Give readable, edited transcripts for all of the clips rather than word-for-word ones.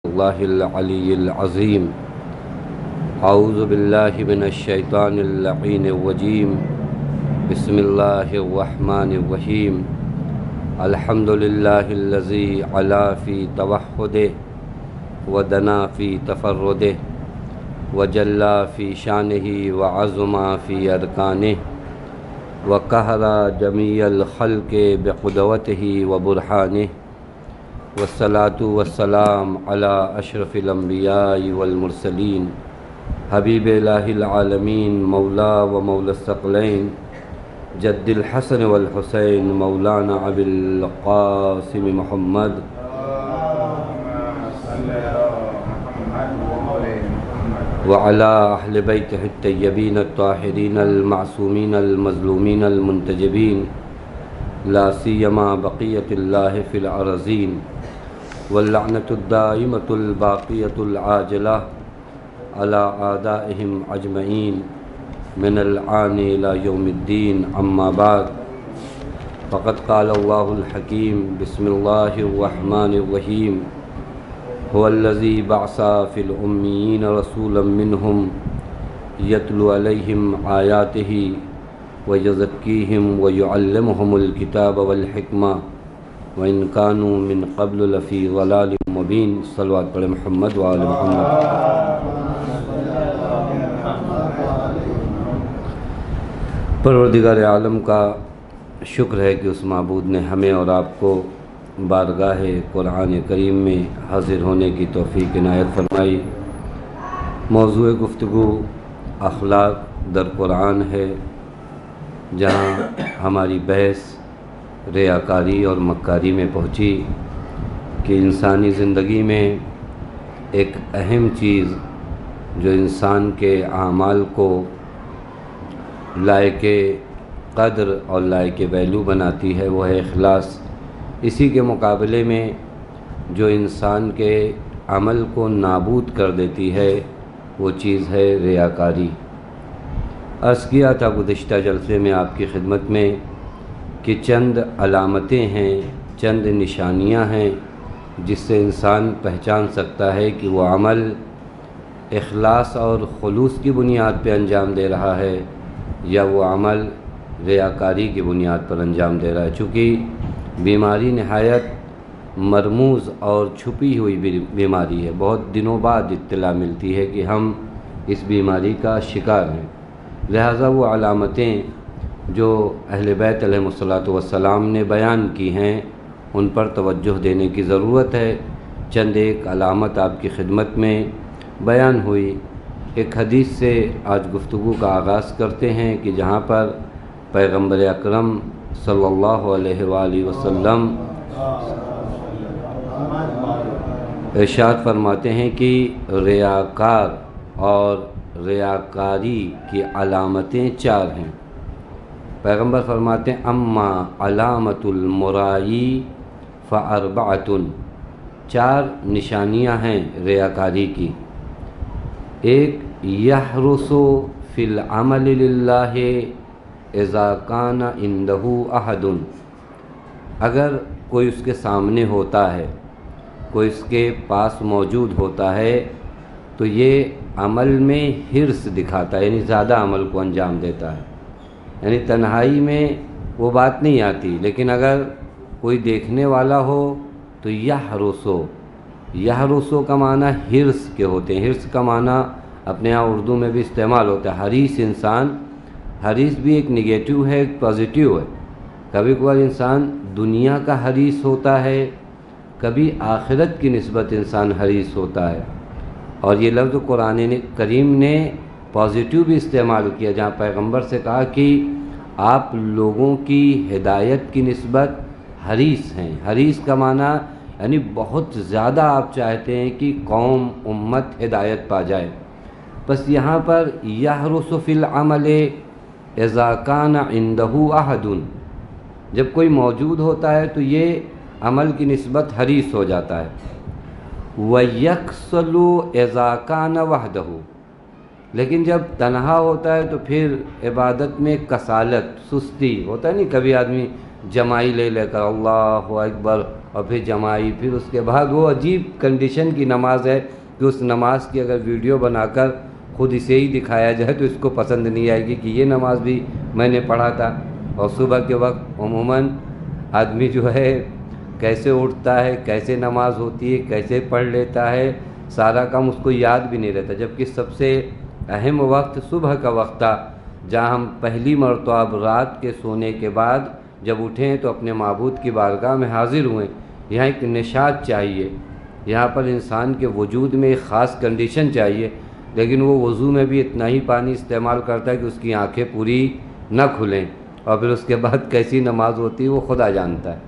اللہ العلی العظیم اعوذ باللہ من الشیطان اللعین الرجیم بسم اللہ الرحمن الرحیم الحمد للہ الذی علا فی توحدہ ودنا فی تفردہ وجلا فی شانہ وعظما فی ارکانہ وقہر جمیع الخلق بقدرتہ وبرہانہ والصلاة والسلام علی اشرف الانبیاء والمرسلین حبیب الہ العالمین مولا و مولا الثقلین جد الحسن والحسین مولانا ابی القاسم محمد وعلى أهل بيته الطيبين الطاهرين المعصومين المظلومين المنتجبين لا سيما بقية الله في الأرضين واللعنة الدائمة الباقية العاجلة على أعدائهم أجمعين من الآن إلى يوم الدين أما بعد فقد قال الله الحكيم بسم الله الرحمن الرحيم هو الذي بعث في الأميين رسولا منهم يتلو عليهم آياته ويزكيهم ويعلمهم الكتاب والحكمة وإن كانوا من قبل لفي ضلال مبين صلوات پر محمد وآل محمد۔ پروردگار عالم کا شکر ہے کہ اس معبود نے ہمیں اور آپ کو بارگاہ قرآن کریم میں حاضر ہونے کی توفیق عنایت فرمائی۔ موضوع گفتگو اخلاق در قرآن ہے، جہاں ہماری بحث ریاکاری اور مکاری میں پہنچی کہ انسانی زندگی میں ایک اہم چیز جو انسان کے اعمال کو لائق قدر اور لائق ویلیو بناتی ہے وہ ہے اخلاص۔ اسی کے مقابلے میں جو انسان کے عمل کو نابود کر دیتی ہے وہ چیز ہے ریاکاری۔ عرض کیا تھا گزشتہ جلسے میں آپ کی خدمت میں کہ چند علامتیں ہیں، چند نشانیاں ہیں جس سے انسان پہچان سکتا ہے کہ وہ عمل اخلاص اور خلوص کی بنیاد پہ انجام دے رہا ہے یا وہ عمل ریاکاری کی بنیاد پر انجام دے رہا ہے۔ چونکہ بیماری نہایت مرموز اور چھپی ہوئی بیماری ہے، بہت دنوں بعد اطلاع ملتی ہے کہ ہم اس بیماری کا شکار ہیں، لہٰذا وہ علامتیں جو اہل بیت علیہ الصلوۃ والسلام نے بیان کی ہیں ان پر توجہ دینے کی ضرورت ہے۔ چند ایک علامت آپ کی خدمت میں بیان ہوئی۔ ایک حدیث سے آج گفتگو کا آغاز کرتے ہیں کہ جہاں پر پیغمبر اکرم صلی اللہ علیہ وآلہ وسلم ارشاد فرماتے ہیں کہ ریاکار اور ریاکاری کی علامتیں چار ہیں۔ پیغمبر فرماتے ہیں اما علامت المرائی فاربعۃ، چار نشانیاں ہیں ریاکاری کی۔ ایک یحرس فی العمل للہ اذا کان عندہ احد، اگر کوئی اس کے سامنے ہوتا ہے، کوئی اس کے پاس موجود ہوتا ہے تو یہ عمل میں حرص دکھاتا ہے، یعنی زیادہ عمل کو انجام دیتا ہے۔ یعنی تنہائی میں وہ بات نہیں آتی، لیکن اگر کوئی دیکھنے والا ہو تو یحرسو کا معنی حرص کے ہوتے ہیں۔ حرص کا معنی اپنے یہاں اردو میں بھی استعمال ہوتا ہے۔ حریص انسان، حریص بھی ایک نگیٹو ہے، ایک پازیٹیو ہے۔ کبھی کبھار انسان دنیا کا حریص ہوتا ہے، کبھی آخرت کی نسبت انسان حریص ہوتا ہے۔ اور یہ لفظ قرآن کریم نے پازیٹیو بھی استعمال کیا، جہاں پیغمبر سے کہا کہ آپ لوگوں کی ہدایت کی نسبت حریص ہیں۔ حریص کا معنی یعنی بہت زیادہ آپ چاہتے ہیں کہ قوم امت ہدایت پا جائے۔ بس یہاں پر یحرس فی العمل اذا کان عندہ احد، جب کوئی موجود ہوتا ہے تو یہ عمل کی نسبت حریص ہو جاتا ہے۔ وَيَكْسَلُ اذا کان وحدہ، لیکن جب تنہا ہوتا ہے تو پھر عبادت میں کسالت، سستی ہوتا ہے نہیں، کبھی آدمی جمائی لے کر اللہ اکبر اور پھر جماعی، پھر اس کے بعد وہ عجیب کنڈیشن کی نماز ہے کہ اس نماز کی اگر ویڈیو بنا کر خود اسے ہی دکھایا جائے تو اس کو پسند نہیں آئے گی کہ یہ نماز بھی میں نے پڑھا تھا۔ اور صبح کے وقت عموماً آدمی جو ہے کیسے اٹھتا ہے، کیسے نماز ہوتی ہے، کیسے پڑھ لیتا ہے، سارا کام اس کو یاد بھی نہیں رہتا، جبکہ سب سے اہم وقت صبح کا وقت تھا، جہاں ہم پہلی مرتبہ رات کے سونے کے بعد جب اٹھیں تو اپنے معبود کی بارگاہ میں حاضر ہوئیں۔ یہاں ایک نشاط چاہیے، یہاں پر انسان کے وجود میں ایک خاص کنڈیشن چاہیے، لیکن وہ وضو میں بھی اتنا ہی پانی استعمال کرتا ہے کہ اس کی آنکھیں پوری نہ کھلیں، اور پھر اس کے بعد کیسی نماز ہوتی ہے وہ خدا جانتا ہے۔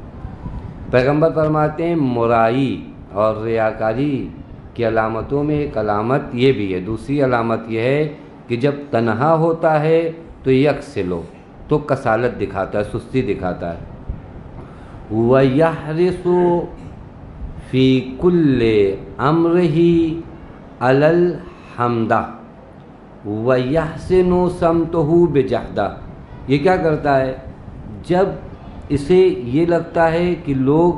پیغمبر فرماتے ہیں مرائی اور ریاکاری کی علامتوں میں ایک علامت یہ بھی ہے، دوسری علامت یہ ہے کہ جب تنہا ہوتا ہے تو یکسلو، تو کسالت دکھاتا ہے، سستی دکھاتا ہے۔ وَيَحْرِصُ فِي كُلِّ أَمْرِهِ عَلَى الْحَمْدَ وَيَحْسِنُ سَمْتُهُ بِجَحْدَ۔ یہ کیا کرتا ہے؟ جب اسے یہ لگتا ہے کہ لوگ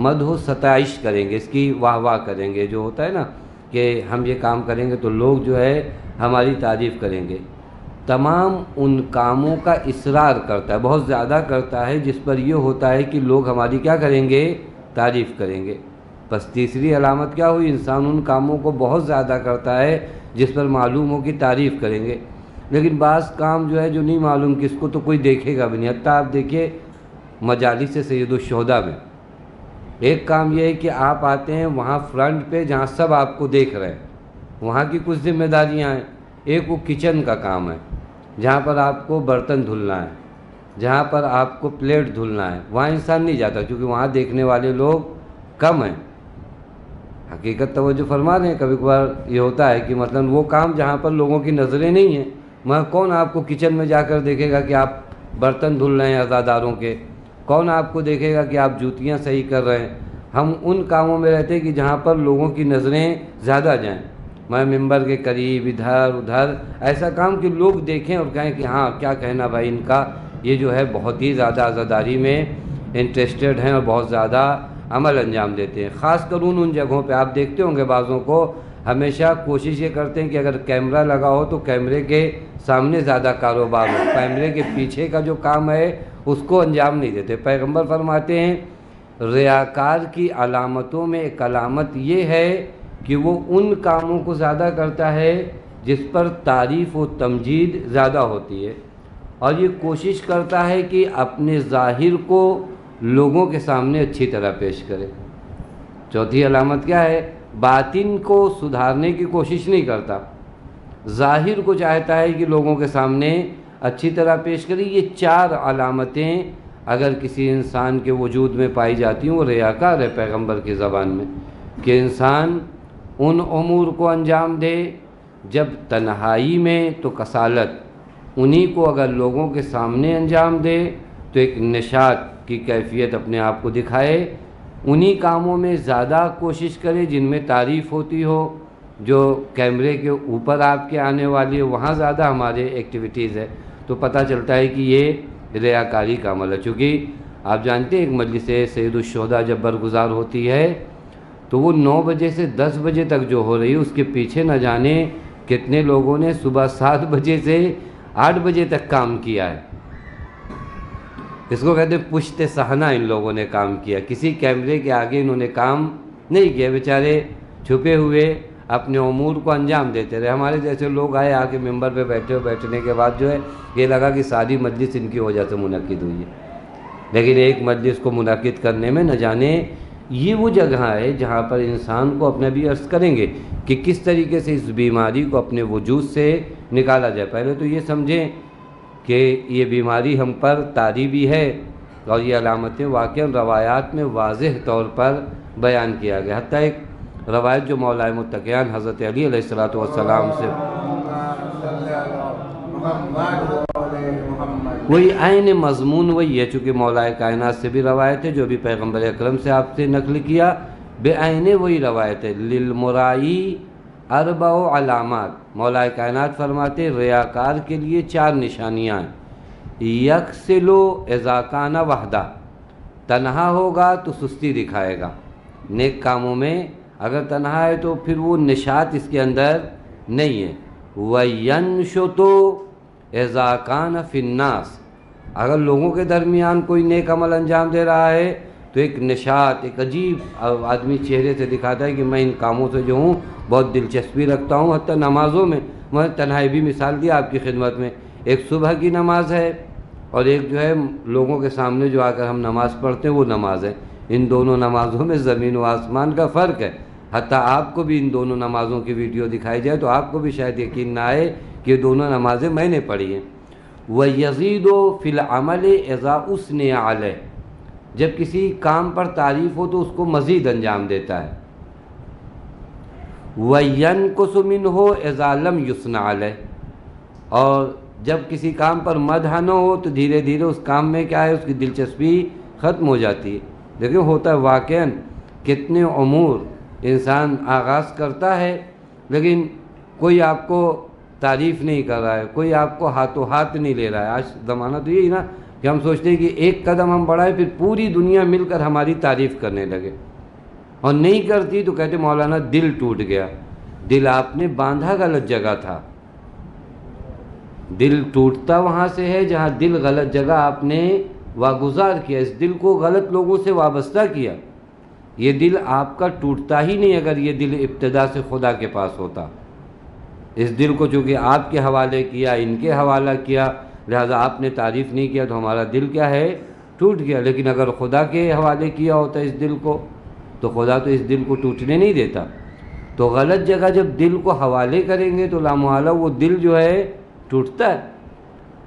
مدح و ستائش کریں گے، اس کی واہ واہ کریں گے، جو ہوتا ہے نا کہ ہم یہ کام کریں گے تو لوگ جو ہے ہماری تعریف کریں گے، تمام ان کاموں کا اصرار کرتا ہے، بہت زیادہ کرتا ہے، جس پر یہ ہوتا ہے کہ لوگ ہماری کیا کریں گے؟ تعریف کریں گے۔ بس تیسری علامت کیا ہوئی؟ انسان ان کاموں کو بہت زیادہ کرتا ہے جس پر معلوم ہو کہ تعریف کریں گے، لیکن بعض کام جو ہے جو نہیں معلوم کس کو تو کوئی دیکھے گا بھی نہیں۔ حتیٰ آپ دیکھیے مجالس سید الشہداء میں ایک کام یہ ہے کہ آپ آتے ہیں وہاں فرنٹ پہ جہاں سب آپ کو دیکھ رہے ہیں، وہاں کی کچھ ذمہ داریاں ہیں۔ ایک وہ کچن کا کام ہے جہاں پر آپ کو برتن دھلنا ہے، جہاں پر آپ کو پلیٹ دھلنا ہے، وہاں انسان نہیں جاتا کیونکہ وہاں دیکھنے والے لوگ کم ہیں۔ حقیقت توجہ فرما رہے ہیں، کبھی کبھار یہ ہوتا ہے کہ مثلا وہ کام جہاں پر لوگوں کی نظریں نہیں ہیں، وہاں کون آپ کو کچن میں جا کر دیکھے گا کہ آپ برتن دھل رہے ہیں عزاداروں کے؟ کون آپ کو دیکھے گا کہ آپ جوتیاں صحیح کر رہے ہیں؟ ہم ان کاموں میں رہتے ہیں کہ جہاں پر لوگوں کی نظریں زیادہ جائیں، میں ممبر کے قریب، ادھر ادھر، ایسا کام کہ لوگ دیکھیں اور کہیں کہ ہاں کیا کہنا بھائی ان کا، یہ جو ہے بہت ہی زیادہ عزاداری میں انٹرسٹڈ ہیں اور بہت زیادہ عمل انجام دیتے ہیں۔ خاص کر ان جگہوں پہ آپ دیکھتے ہوں گے بعضوں کو ہمیشہ کوشش یہ کرتے ہیں کہ اگر کیمرہ لگا ہو تو کیمرے کے سامنے زیادہ کاروبار ہو، کیمرے کے پیچھے کا جو کام ہے اس کو انجام نہیں دیتے۔ پیغمبر فرماتے ہیں ریاکار کی علامتوں میں ایک علامت یہ ہے کہ وہ ان کاموں کو زیادہ کرتا ہے جس پر تعریف و تمجید زیادہ ہوتی ہے، اور یہ کوشش کرتا ہے کہ اپنے ظاہر کو لوگوں کے سامنے اچھی طرح پیش کرے۔ چوتھی علامت کیا ہے؟ باطن کو سدھارنے کی کوشش نہیں کرتا، ظاہر کو چاہتا ہے کہ لوگوں کے سامنے اچھی طرح پیش کرے۔ یہ چار علامتیں اگر کسی انسان کے وجود میں پائی جاتی ہیں وہ ریاکار ہے پیغمبر کی زبان میں، کہ انسان ان امور کو انجام دے جب تنہائی میں تو کسالت، انہی کو اگر لوگوں کے سامنے انجام دے تو ایک نشاط کی کیفیت اپنے آپ کو دکھائے، انہی کاموں میں زیادہ کوشش کرے جن میں تعریف ہوتی ہو، جو کیمرے کے اوپر آپ کے آنے والی ہے وہاں زیادہ ہمارے ایکٹیویٹیز ہے، تو پتہ چلتا ہے کہ یہ ریاکاری کا عمل ہے۔ چونکہ آپ جانتے ہیں ایک مجلس سید الشہداء جب برگزار ہوتی ہے تو وہ 9 بجے سے 10 بجے تک جو ہو رہی ہے اس کے پیچھے نہ جانے کتنے لوگوں نے صبح 7 بجے سے 8 بجے تک کام کیا ہے۔ اس کو کہتے ہیں پشت صحنہ ان لوگوں نے کام کیا، کسی کیمرے کے آگے انہوں نے کام نہیں کیا، بیچارے چھپے ہوئے اپنے امور کو انجام دیتے رہے۔ ہمارے جیسے لوگ آئے آ کے ممبر پہ بیٹھے، بیٹھنے کے بعد جو ہے یہ لگا کہ ساری مجلس ان کی وجہ سے منعقد ہوئی ہے، لیکن ایک مجلس کو منعقد کرنے میں نہ جانے یہ وہ جگہ ہے جہاں پر انسان کو اپنا بھی عرض کریں گے کہ کس طریقے سے اس بیماری کو اپنے وجود سے نکالا جائے۔ پہلے تو یہ سمجھیں کہ یہ بیماری ہم پر طاری بھی ہے، اور یہ علامتیں واقعا روایات میں واضح طور پر بیان کیا گیا۔ حتیٰ ایک روایت جو مولا متقیان حضرت علی علیہ السلام سے وہی عین مضمون وہی ہے، چونکہ مولا کائنات سے بھی روایت ہے جو بھی پیغمبر اکرم سے آپ سے نقل کیا، بے عین وہی روایت ہے۔ للمرائی 4 علامات، مولا کائنات فرماتے ریاکار کے لیے 4 نشانیاں ہیں۔ یکسلو اذا کان وحدہ، تنہا ہوگا تو سستی دکھائے گا، نیک کاموں میں اگر تنہا ہے تو پھر وہ نشاط اس کے اندر نہیں ہے۔ وَيَنْشُطُ إِذَا كَانَ فِي النَّاسِ، اگر لوگوں کے درمیان کوئی نیک عمل انجام دے رہا ہے تو ایک نشاط، ایک عجیب آدمی چہرے سے دکھاتا ہے کہ میں ان کاموں سے جو ہوں بہت دلچسپی رکھتا ہوں، حتیٰ نمازوں میں میں تنہائی بھی مثال دی آپ کی خدمت میں، ایک صبح کی نماز ہے اور ایک جو ہے لوگوں کے سامنے جو آ کر ہم نماز پڑھتے ہیں وہ نماز ہے۔ ان دونوں نمازوں میں زمین و آسمان کا فرق ہے، حتیٰ آپ کو بھی ان دونوں نمازوں کی ویڈیو دکھائی جائے تو آپ کو بھی شاید یقین نہ آئے کہ یہ دونوں نمازیں میں نے پڑھی ہیں۔ وَيَزِيدُ فِي الْعَمَلِ إِذَا أُثْنِيَ عَلَيْهِ، جب کسی کام پر تعریف ہو تو اس کو مزید انجام دیتا ہے۔ وَيَنْقُصُ مِنْهُ إِذَا لَمْ يُثْنَ عَلَيْهِ، اور جب کسی کام پر مدح نہ ہو تو دھیرے دھیرے اس کام میں کیا ہے، اس کی دلچسپی ختم ہو جاتی ہے۔ دیکھیں ہوتا ہے واقعاً کتنے امور انسان آغاز کرتا ہے لیکن کوئی آپ کو تعریف نہیں کر رہا ہے، کوئی آپ کو ہاتھوں ہاتھ نہیں لے رہا ہے۔ آج زمانہ تو یہی نا کہ ہم سوچتے ہیں کہ ایک قدم ہم بڑھائیں پھر پوری دنیا مل کر ہماری تعریف کرنے لگے، اور نہیں کرتی تو کہتے مولانا دل ٹوٹ گیا۔ دل آپ نے باندھا غلط جگہ تھا، دل ٹوٹتا وہاں سے ہے جہاں دل غلط جگہ آپ نے واگزار کیا، اس دل کو غلط لوگوں سے وابستہ کیا۔ یہ دل آپ کا ٹوٹتا ہی نہیں اگر یہ دل ابتدا سے خدا کے پاس ہوتا۔ اس دل کو چونکہ آپ کے حوالے کیا، ان کے حوالہ کیا، لہذا آپ نے تعریف نہیں کیا تو ہمارا دل کیا ہے، ٹوٹ گیا۔ لیکن اگر خدا کے حوالے کیا ہوتا اس دل کو تو خدا تو اس دل کو ٹوٹنے نہیں دیتا۔ تو غلط جگہ جب دل کو حوالے کریں گے تو لامحالہ وہ دل جو ہے ٹوٹتا ہے۔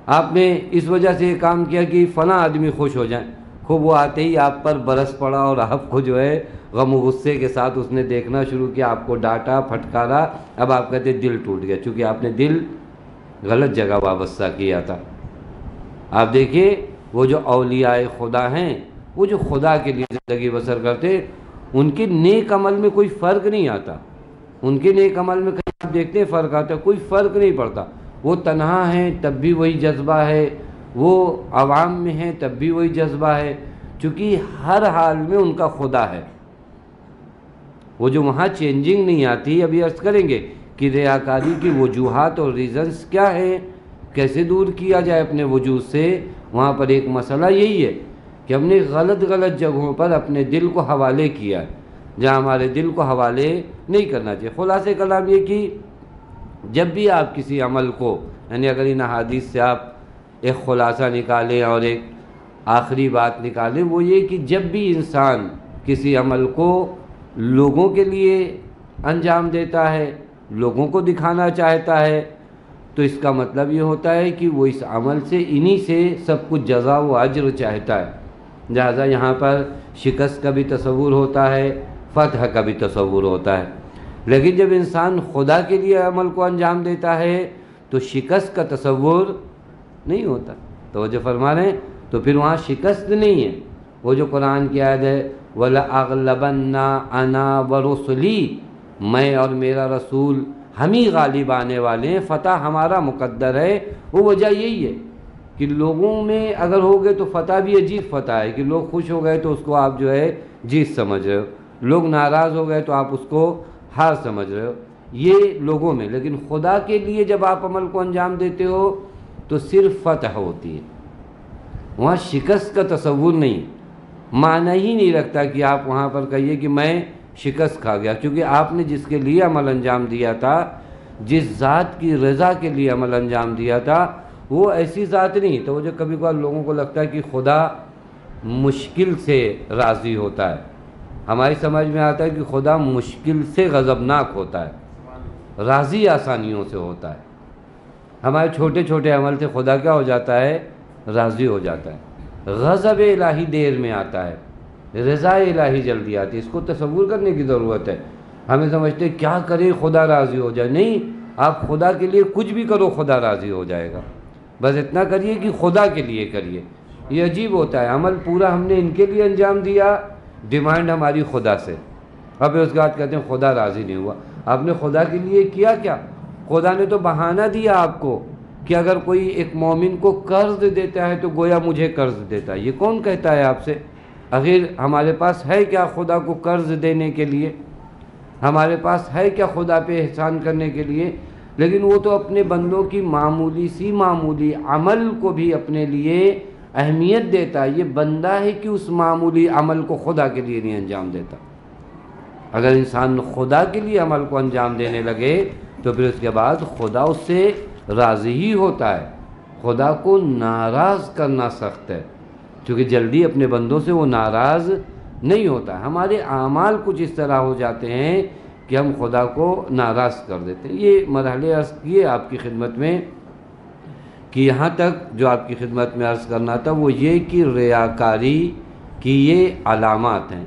آپ نے اس وجہ سے یہ کام کیا کہ فلاں آدمی خوش ہو جائیں، خوب وہ آتے ہی آپ پر برس پڑا اور آپ کو جو ہے غم و غصے کے ساتھ اس نے دیکھنا شروع کیا، آپ کو ڈانٹا پھٹکارا، اب آپ کہتے ہیں دل ٹوٹ گیا، چونکہ آپ نے دل غلط جگہ وابستہ کیا تھا۔ آپ دیکھیے وہ جو اولیاء خدا ہیں، وہ جو خدا کے لیے زندگی بسر کرتے، ان کے نیک عمل میں کوئی فرق نہیں آتا، ان کے نیک عمل میں کہیں آپ دیکھتے ہیں فرق آتا ہے، کوئی فرق نہیں پڑتا۔ وہ تنہا ہیں تب بھی وہی جذبہ ہے، وہ عوام میں ہیں تب بھی وہی جذبہ ہے، چونکہ ہر حال میں ان کا خدا ہے۔ وہ جو وہاں چینجنگ نہیں آتی، ابھی عرض کریں گے کہ ریاکاری کی وجوہات اور ریزنز کیا ہیں، کیسے دور کیا جائے اپنے وجود سے۔ وہاں پر ایک مسئلہ یہی ہے کہ ہم نے غلط جگہوں پر اپنے دل کو حوالے کیا ہے جہاں ہمارے دل کو حوالے نہیں کرنا چاہیے۔ خلاصہ کلام یہ کہ جب بھی آپ کسی عمل کو، یعنی اگر ان احادیث سے آپ ایک خلاصہ نکالیں اور ایک آخری بات نکالیں، وہ یہ کہ جب بھی انسان کسی عمل کو لوگوں کے لیے انجام دیتا ہے، لوگوں کو دکھانا چاہتا ہے، تو اس کا مطلب یہ ہوتا ہے کہ وہ اس عمل سے انہی سے سب کچھ جزا و اجر چاہتا ہے۔ لہٰذا یہاں پر شکست کا بھی تصور ہوتا ہے، فتح کا بھی تصور ہوتا ہے، لیکن جب انسان خدا کے لیے عمل کو انجام دیتا ہے تو شکست کا تصور نہیں ہوتا۔ توجہ فرما رہے ہیں، تو پھر وہاں شکست نہیں ہے۔ وہ جو قرآن کی آیت ہے وَلَأَغْلَبَنَّ أَنَا وَرُسُلِي، میں اور میرا رسول ہم ہی غالب آنے والے ہیں، فتح ہمارا مقدر ہے۔ وہ وجہ یہی ہے کہ لوگوں میں اگر ہو گئے تو فتح بھی عجیب فتح ہے کہ لوگ خوش ہو گئے تو اس کو آپ جو ہے جیت سمجھ رہے ہو، لوگ ناراض ہو گئے تو آپ اس کو ہار سمجھ رہے ہو، یہ لوگوں میں۔ لیکن خدا کے لیے جب آپ عمل کو انجام دیتے ہو تو صرف فتح ہوتی ہے، وہاں شکست کا تصور نہیں، معنی ہی نہیں رکھتا کہ آپ وہاں پر کہیے کہ میں شکست کھا گیا، کیونکہ آپ نے جس کے لیے عمل انجام دیا تھا، جس ذات کی رضا کے لیے عمل انجام دیا تھا، وہ ایسی ذات نہیں۔ تو وہ جو کبھی کبھار لوگوں کو لگتا ہے کہ خدا مشکل سے راضی ہوتا ہے، ہماری سمجھ میں آتا ہے کہ خدا مشکل سے غضبناک ہوتا ہے، راضی آسانیوں سے ہوتا ہے۔ ہمارے چھوٹے چھوٹے عمل سے خدا کیا ہو جاتا ہے، راضی ہو جاتا ہے۔ غضب الہی دیر میں آتا ہے، رضا الہی جلدی آتی ہے۔ اس کو تصور کرنے کی ضرورت ہے۔ ہمیں سمجھتے کیا کریں خدا راضی ہو جائے، نہیں، آپ خدا کے لیے کچھ بھی کرو خدا راضی ہو جائے گا، بس اتنا کریے کہ خدا کے لیے کریے۔ یہ عجیب ہوتا ہے، عمل پورا ہم نے ان کے لیے انجام دیا، ڈیمانڈ ہماری خدا سے، اب اس کے بعد کہتے ہیں خدا راضی نہیں ہوا۔ آپ نے خدا کے لیے کیا کیا؟ خدا نے تو بہانہ دیا آپ کو کہ اگر کوئی ایک مومن کو قرض دیتا ہے تو گویا مجھے قرض دیتا ہے۔ یہ کون کہتا ہے آپ سے؟ آخر ہمارے پاس ہے کیا خدا کو قرض دینے کے لیے؟ ہمارے پاس ہے کیا خدا پہ احسان کرنے کے لیے؟ لیکن وہ تو اپنے بندوں کی معمولی سی معمولی عمل کو بھی اپنے لیے اہمیت دیتا ہے۔ یہ بندہ ہے کہ اس معمولی عمل کو خدا کے لیے نہیں انجام دیتا۔ اگر انسان خدا کے لیے عمل کو انجام دینے لگے تو پھر اس کے بعد خدا اس سے راضی ہی ہوتا ہے۔ خدا کو ناراض کرنا سخت ہے، کیونکہ جلدی اپنے بندوں سے وہ ناراض نہیں ہوتا۔ ہمارے اعمال کچھ اس طرح ہو جاتے ہیں کہ ہم خدا کو ناراض کر دیتے ہیں۔ یہ مرحلے عرض کیے آپ کی خدمت میں کہ یہاں تک جو آپ کی خدمت میں عرض کرنا تھا وہ یہ کہ ریاکاری کی یہ علامات ہیں۔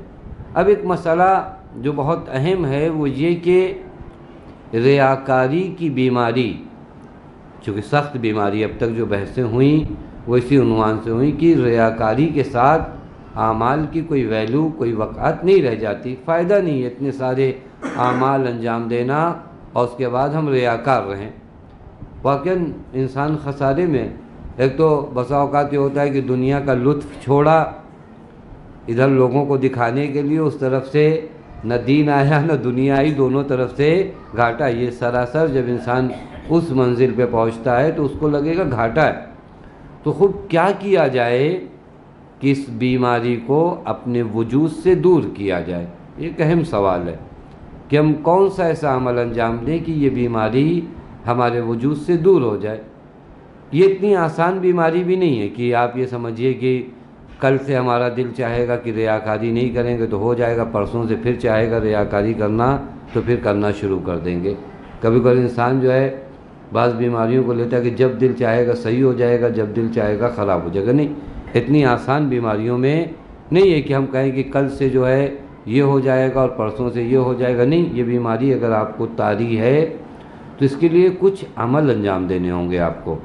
اب ایک مسئلہ جو بہت اہم ہے وہ یہ کہ ریاکاری کی بیماری، چونکہ سخت بیماری اب تک جو بحثیں ہوئیں وہ اسی عنوان سے ہوئیں کہ ریاکاری کے ساتھ اعمال کی کوئی ویلیو، کوئی وقعت نہیں رہ جاتی۔ فائدہ نہیں ہے اتنے سارے اعمال انجام دینا اور اس کے بعد ہم ریاکار رہیں۔ واقعاً انسان خسارے میں، ایک تو بسا اوقات یہ ہوتا ہے کہ دنیا کا لطف چھوڑا ادھر لوگوں کو دکھانے کے لیے، اس طرف سے نہ دین آیا نہ دنیا آئی، دونوں طرف سے گھاٹا۔ یہ سراسر جب انسان اس منزل پہ پہنچتا ہے تو اس کو لگے گا گھاٹا ہے۔ تو خوب کیا کیا جائے کہ اس بیماری کو اپنے وجود سے دور کیا جائے؟ ایک اہم سوال ہے کہ ہم کون سا ایسا عمل انجام دیں کہ یہ بیماری ہمارے وجود سے دور ہو جائے۔ یہ اتنی آسان بیماری بھی نہیں ہے کہ آپ یہ سمجھیے کہ کل سے ہمارا دل چاہے گا کہ ریاکاری نہیں کریں گے تو ہو جائے گا، پرسوں سے پھر چاہے گا ریاکاری کرنا تو پھر کرنا شروع کر دیں گے۔ کبھی کبھی انسان جو ہے بعض بیماریوں کو لیتا ہے کہ جب دل چاہے گا صحیح ہو جائے گا، جب دل چاہے گا خراب ہو جائے گا۔ نہیں، اتنی آسان بیماریوں میں نہیں ہے کہ ہم کہیں کہ کل سے جو ہے یہ ہو جائے گا اور پرسوں سے یہ ہو جائے گا۔ نہیں، یہ بیماری اگر آپ کو طاری ہے تو اس کے لیے کچھ عمل انجام دینے ہوں گے۔ آپ کو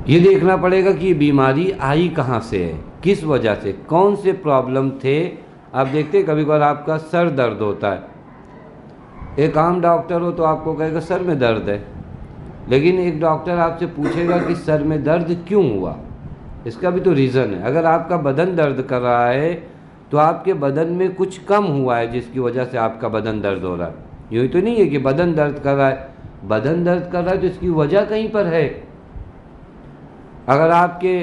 یہ دیکھنا پڑے گا کہ یہ بیماری آئی کہاں سے ہے، کس وجہ سے، کون سے پرابلم تھے۔ آپ دیکھتے کبھی کبھار آپ کا سر درد ہوتا ہے، ایک عام ڈاکٹر ہو تو آپ کو کہے گا سر میں درد ہے، لیکن ایک ڈاکٹر آپ سے پوچھے گا کہ سر میں درد کیوں ہوا، اس کا بھی تو ریزن ہے۔ اگر آپ کا بدن درد کر رہا ہے تو آپ کے بدن میں کچھ کم ہوا ہے جس کی وجہ سے آپ کا بدن درد ہو رہا ہے۔ یوں تو نہیں ہے کہ بدن درد کر رہا ہے، بدن درد کر رہا ہے تو اس کی وجہ کہیں پر ہے۔ اگر آپ کے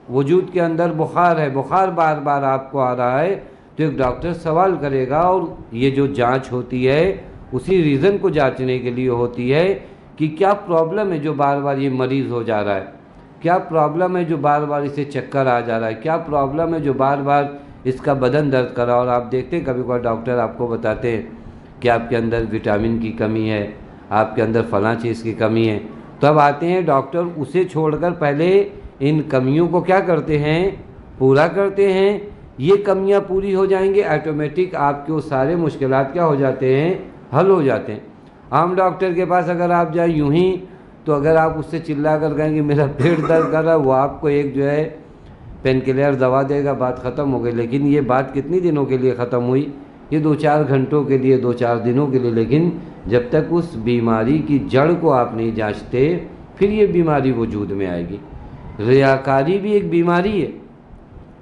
وجود کے اندر بخار ہے، بخار بار بار آپ کو آ رہا ہے تو ایک ڈاکٹر سوال کرے گا، اور یہ جو جانچ ہوتی ہے اسی ریزن کو جانچنے کے لیے ہوتی ہے کہ کیا پرابلم ہے جو بار بار یہ مریض ہو جا رہا ہے، کیا پرابلم ہے جو بار بار اسے چکر آ جا رہا ہے، کیا پرابلم ہے جو بار بار اس کا بدن درد کر رہا ہے۔ اور آپ دیکھتے ہیں کبھی کبھی ڈاکٹر آپ کو بتاتے ہیں کہ آپ کے اندر وٹامن کی کمی ہے، آپ کے اندر فلاں چیز کی کمی ہے، تو اب آتے ہیں ڈاکٹر اسے چھوڑ کر پہلے ان کمیوں کو کیا کرتے ہیں، پورا کرتے ہیں۔ یہ کمیاں پوری ہو جائیں گے آٹومیٹک آپ کے وہ سارے مشکلات کیا ہو جاتے ہیں، حل ہو جاتے ہیں۔ عام ڈاکٹر کے پاس اگر آپ جائیں یوں ہی تو اگر آپ اس سے چلا کر کہیں کہ میرا پیٹ درد کر رہا ہے، وہ آپ کو ایک جو ہے پین کلیئر دوا دے گا، بات ختم ہو گئی۔ لیکن یہ بات کتنی دنوں کے لیے ختم ہوئی؟ یہ 2-4 گھنٹوں کے لیے، 2-4 دنوں کے لیے۔ لیکن جب تک اس بیماری کی جڑ کو آپ نہیں جانچتے پھر یہ بیماری وجود میں آئے گی۔ ریاکاری بھی ایک بیماری ہے،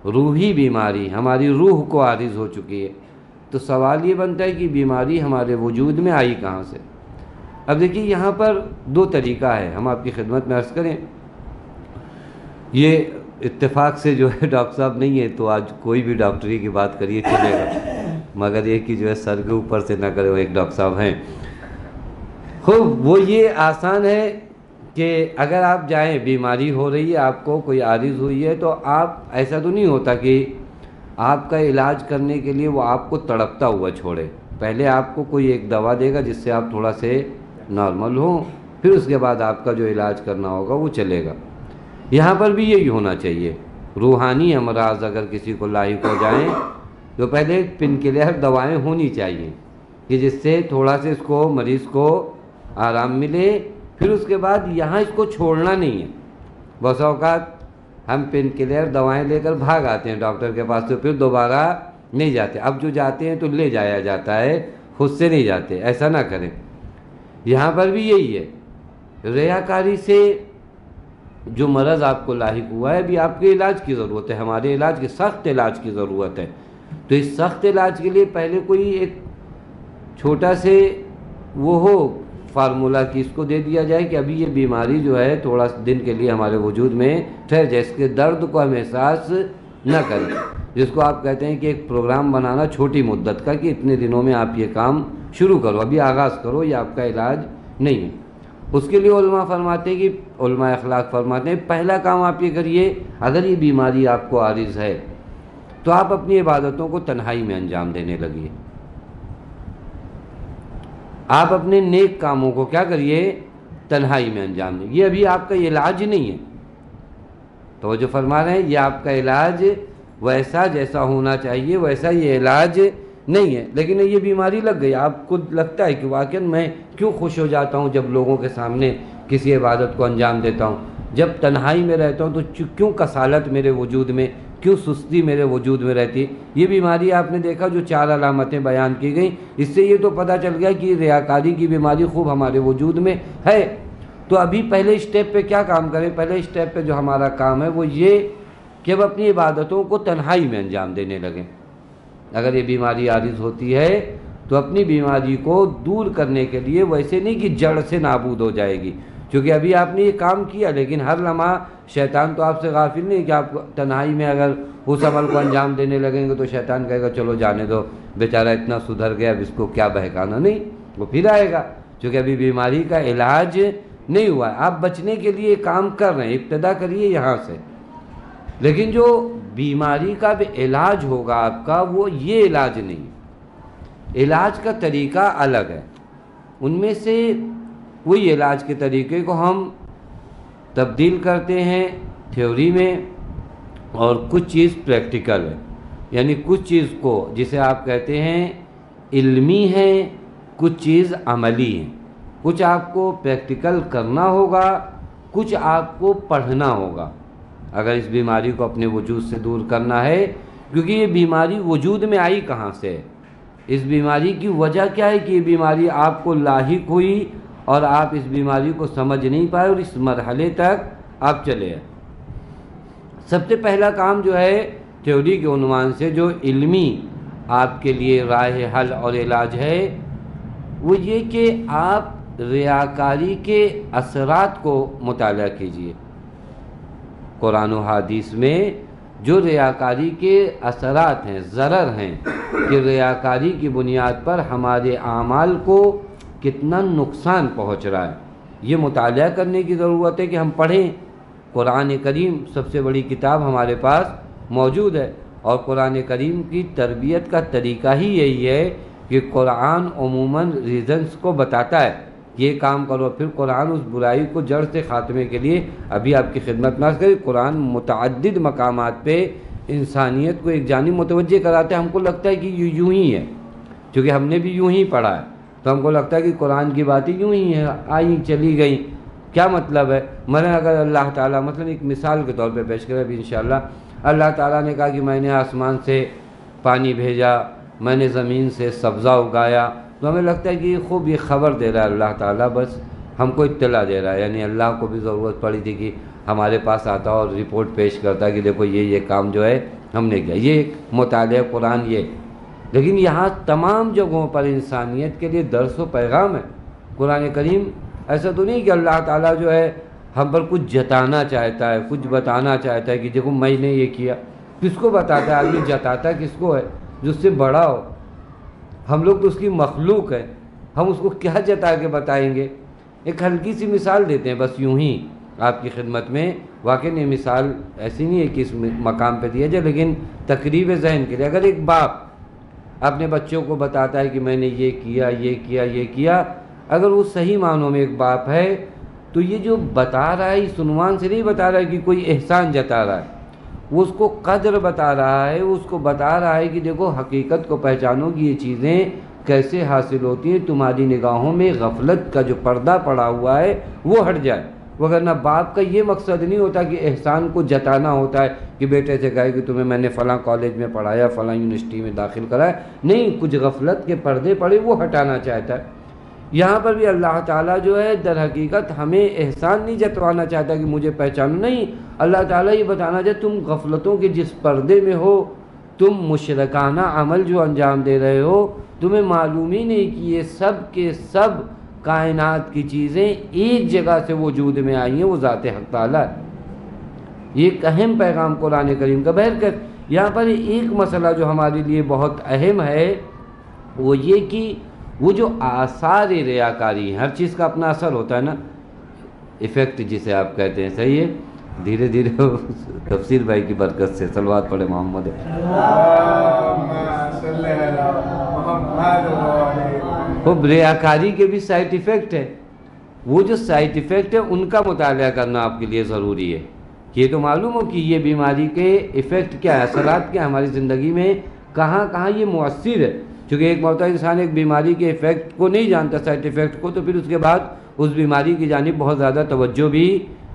روحی بیماری، ہماری روح کو عارض ہو چکی ہے۔ تو سوال یہ بنتا ہے کہ بیماری ہمارے وجود میں آئی کہاں سے؟ اب دیکھیے یہاں پر 2 طریقہ ہے، ہم آپ کی خدمت میں عرض کریں۔ یہ اتفاق سے جو ہے ڈاکٹر صاحب نہیں ہے تو آج کوئی بھی ڈاکٹری کی بات کریے چلے گا، مگر یہ کہ جو ہے سر کے اوپر سے نہ کرے، وہ ایک ڈاکٹر صاحب ہیں۔ خوب وہ یہ آسان ہے کہ اگر آپ جائیں، بیماری ہو رہی ہے، آپ کو کوئی عارض ہوئی ہے، تو آپ ایسا تو نہیں ہوتا کہ آپ کا علاج کرنے کے لیے وہ آپ کو تڑپتا ہوا چھوڑے۔ پہلے آپ کو کوئی ایک دوا دے گا جس سے آپ تھوڑا سے نارمل ہوں، پھر اس کے بعد آپ کا جو علاج کرنا ہوگا وہ چلے گا۔ یہاں پر بھی یہی ہونا چاہیے۔ روحانی امراض اگر کسی کو لاحق ہو جائیں تو پہلے پین کلیئر دوائیں ہونی چاہیے کہ جس سے تھوڑا سے اس کو مریض کو آرام ملے، پھر اس کے بعد یہاں اس کو چھوڑنا نہیں ہے۔ بہت اوقات ہم پین کلیئر دوائیں لے کر بھاگ آتے ہیں ڈاکٹر کے پاس، تو پھر دوبارہ نہیں جاتے۔ اب جو جاتے ہیں تو لے جایا جاتا ہے، خود سے نہیں جاتے، ایسا نہ کریں۔ یہاں پر بھی یہی ہے، ریاکاری سے جو مرض آپ کو لاحق ہوا ہے ابھی آپ کے علاج کی ضرورت ہے، ہمارے علاج کی سخت علاج کی ضرورت ہے۔ تو اس سخت علاج کے لیے پہلے کوئی ایک چھوٹا سے وہ ہو فارمولہ کہ اس کو دے دیا جائے کہ ابھی یہ بیماری جو ہے تھوڑا دن کے لیے ہمارے وجود میں ٹھہر جائے، اس کے درد کو ہم احساس نہ کریں، جس کو آپ کہتے ہیں کہ ایک پروگرام بنانا چھوٹی مدت کا کہ اتنے دنوں میں آپ یہ کام شروع کرو، ابھی آغاز کرو، یہ آپ کا علاج نہیں ہے۔ اس کے لیے علماء فرماتے ہیں کہ علماء اخلاق فرماتے ہیں پہلا کام آپ یہ کریے، اگر یہ بیماری آپ کو عارض ہے تو آپ اپنی عبادتوں کو تنہائی میں انجام دینے لگیے، آپ اپنے نیک کاموں کو کیا کریے، تنہائی میں انجام دیں۔ یہ ابھی آپ کا علاج نہیں ہے، توجہ فرما رہے ہیں، یہ آپ کا علاج ویسا جیسا ہونا چاہیے ویسا یہ علاج نہیں ہے، لیکن یہ بیماری لگ گئی، آپ کو لگتا ہے کہ واقعاً میں کیوں خوش ہو جاتا ہوں جب لوگوں کے سامنے کسی عبادت کو انجام دیتا ہوں، جب تنہائی میں رہتا ہوں تو کیوں کسالت میرے وجود میں، کیوں سستی میرے وجود میں رہتی ہے۔ یہ بیماری آپ نے دیکھا جو 4 علامتیں بیان کی گئیں، اس سے یہ تو پتہ چل گیا کہ ریاکاری کی بیماری خوب ہمارے وجود میں ہے۔ تو ابھی پہلے اسٹیپ پہ کیا کام کریں، پہلے اسٹیپ پہ جو ہمارا کام ہے وہ یہ کہ اب اپنی عبادتوں کو تنہائی میں انجام دینے لگیں۔ اگر یہ بیماری عارض ہوتی ہے تو اپنی بیماری کو دور کرنے کے لیے ویسے نہیں کہ جڑ سے نابود ہو جائے گی، کیونکہ ابھی آپ نے یہ کام کیا، لیکن ہر لمحہ شیطان تو آپ سے غافل نہیں کہ آپ تنہائی میں اگر اس عمل کو انجام دینے لگیں گے تو شیطان کہے گا چلو جانے دو، بیچارہ اتنا سدھر گیا، اب اس کو کیا بہکانا، نہیں، وہ پھر آئے گا، کیونکہ ابھی بیماری کا علاج نہیں ہوا ہے۔ آپ بچنے کے لیے کام کر رہے ہیں، ابتدا کریے یہاں سے، لیکن جو بیماری کا بھی علاج ہوگا آپ کا وہ یہ علاج نہیں، علاج کا طریقہ الگ ہے۔ ان میں سے وہی علاج کے طریقے کو ہم تبدیل کرتے ہیں تھیوری میں، اور کچھ چیز پریکٹیکل ہے، یعنی کچھ چیز کو جسے آپ کہتے ہیں علمی ہے، کچھ چیز عملی ہے، کچھ آپ کو پریکٹیکل کرنا ہوگا، کچھ آپ کو پڑھنا ہوگا اگر اس بیماری کو اپنے وجود سے دور کرنا ہے، کیونکہ یہ بیماری وجود میں آئی کہاں سے، اس بیماری کی وجہ کیا ہے کہ یہ بیماری آپ کو لاحق ہوئی اور آپ اس بیماری کو سمجھ نہیں پائے اور اس مرحلے تک آپ چلے ہیں۔ سب سے پہلا کام جو ہے تھیوری کے عنوان سے جو علمی آپ کے لیے راہ حل اور علاج ہے وہ یہ کہ آپ ریاکاری کے اثرات کو مطالعہ کیجیے۔ قرآن و حدیث میں جو ریاکاری کے اثرات ہیں، ضرر ہیں کہ ریاکاری کی بنیاد پر ہمارے اعمال کو کتنا نقصان پہنچ رہا ہے، یہ مطالعہ کرنے کی ضرورت ہے کہ ہم پڑھیں۔ قرآن کریم سب سے بڑی کتاب ہمارے پاس موجود ہے، اور قرآن کریم کی تربیت کا طریقہ ہی یہی ہے کہ قرآن عموماً ریزنز کو بتاتا ہے کہ یہ کام کرو، پھر قرآن اس برائی کو جڑ سے خاتمے کے لیے ابھی آپ کی خدمت میں عرض کریں، قرآن متعدد مقامات پہ انسانیت کو ایک جانب متوجہ کراتے ہیں۔ ہم کو لگتا ہے کہ یہ یوں ہی ہے، کیونکہ ہم نے بھی یوں ہی پڑھا ہے، تو ہم کو لگتا ہے کہ قرآن کی باتیں یوں ہی ہیں، آئیں چلی گئیں، کیا مطلب ہے؟ مثلا اگر اللہ تعالیٰ مثلا ایک مثال کے طور پہ پیش کرے ابھی انشاءاللہ، اللہ تعالیٰ نے کہا کہ میں نے آسمان سے پانی بھیجا، میں نے زمین سے سبزہ اگایا، تو ہمیں لگتا ہے کہ خوب یہ خبر دے رہا ہے اللہ تعالیٰ، بس ہم کو اطلاع دے رہا ہے، یعنی اللہ کو بھی ضرورت پڑی تھی کہ ہمارے پاس آتا اور رپورٹ پیش کرتا کہ دیکھو یہ کام جو ہے ہم نے کیا، یہ ایک مطالعہ قرآن یہ۔ لیکن یہاں تمام جگہوں پر انسانیت کے لیے درس و پیغام ہے۔ قرآن کریم ایسا تو نہیں کہ اللہ تعالیٰ جو ہے ہم پر کچھ جتانا چاہتا ہے، کچھ بتانا چاہتا ہے کہ دیکھو میں نے یہ کیا، کس کو بتاتا ہے آدمی؟ جتاتا کس کو ہے؟ جو اس سے بڑا ہو۔ ہم لوگ تو اس کی مخلوق ہے، ہم اس کو کیا جتا کے بتائیں گے؟ ایک ہلکی سی مثال دیتے ہیں بس یوں ہی آپ کی خدمت میں، واقعی یہ مثال ایسی نہیں ہے کہ اس مقام پہ دیا جائے، لیکن تقریب ذہن کے لیے اگر ایک باپ اپنے بچوں کو بتاتا ہے کہ میں نے یہ کیا یہ کیا یہ کیا، اگر وہ صحیح معنوں میں ایک باپ ہے تو یہ جو بتا رہا ہے اس عنوان سے نہیں بتا رہا ہے کہ کوئی احسان جتا رہا ہے، وہ اس کو قدر بتا رہا ہے، اس کو بتا رہا ہے کہ دیکھو حقیقت کو پہچانو کہ یہ چیزیں کیسے حاصل ہوتی ہیں، تمہاری نگاہوں میں غفلت کا جو پردہ پڑا ہوا ہے وہ ہٹ جائے۔ وگرنہ باپ کا یہ مقصد نہیں ہوتا کہ احسان کو جتانا ہوتا ہے کہ بیٹے سے کہے کہ تمہیں میں نے فلاں کالج میں پڑھایا، فلاں یونیورسٹی میں داخل کرایا، نہیں، کچھ غفلت کے پردے پڑے وہ ہٹانا چاہتا ہے۔ یہاں پر بھی اللہ تعالیٰ جو ہے در حقیقت ہمیں احسان نہیں جتوانا چاہتا کہ مجھے پہچانو، نہیں، اللہ تعالیٰ یہ بتانا چاہتا تم غفلتوں کے جس پردے میں ہو، تم مشرکانہ عمل جو انجام دے رہے ہو، تمہیں معلوم ہی نہیں کہ یہ سب کے سب کائنات کی چیزیں ایک جگہ سے وجود میں آئی ہیں، وہ ذات حق تعالیٰ ہے۔ یہ ایک اہم پیغام قرآن کریم کا۔ بہرکیف یہاں پر ایک مسئلہ جو ہمارے لیے بہت اہم ہے وہ یہ کہ وہ جو آثار ریاکاری ہیں، ہر چیز کا اپنا اثر ہوتا ہے نا، ایفیکٹ جسے آپ کہتے ہیں، صحیح ہے، دھیرے دھیرے تفسیر بھائی کی برکت سے صلوات پڑھے محمد۔ خب ریاکاری کے بھی سائیڈ ایفیکٹ ہے، وہ جو سائیڈ ایفیکٹ ہے ان کا مطالعہ کرنا آپ کے لیے ضروری ہے، یہ تو معلوم ہو کہ یہ بیماری کے ایفیکٹ کیا ہے، اثرات کیا ہیں ہماری زندگی میں، کہاں کہاں یہ مؤثر ہے۔ چونکہ ایک مرتبہ انسان ایک بیماری کے ایفیکٹ کو نہیں جانتا، سائیڈ ایفیکٹ کو، تو پھر اس کے بعد اس بیماری کی جانب بہت زیادہ توجہ بھی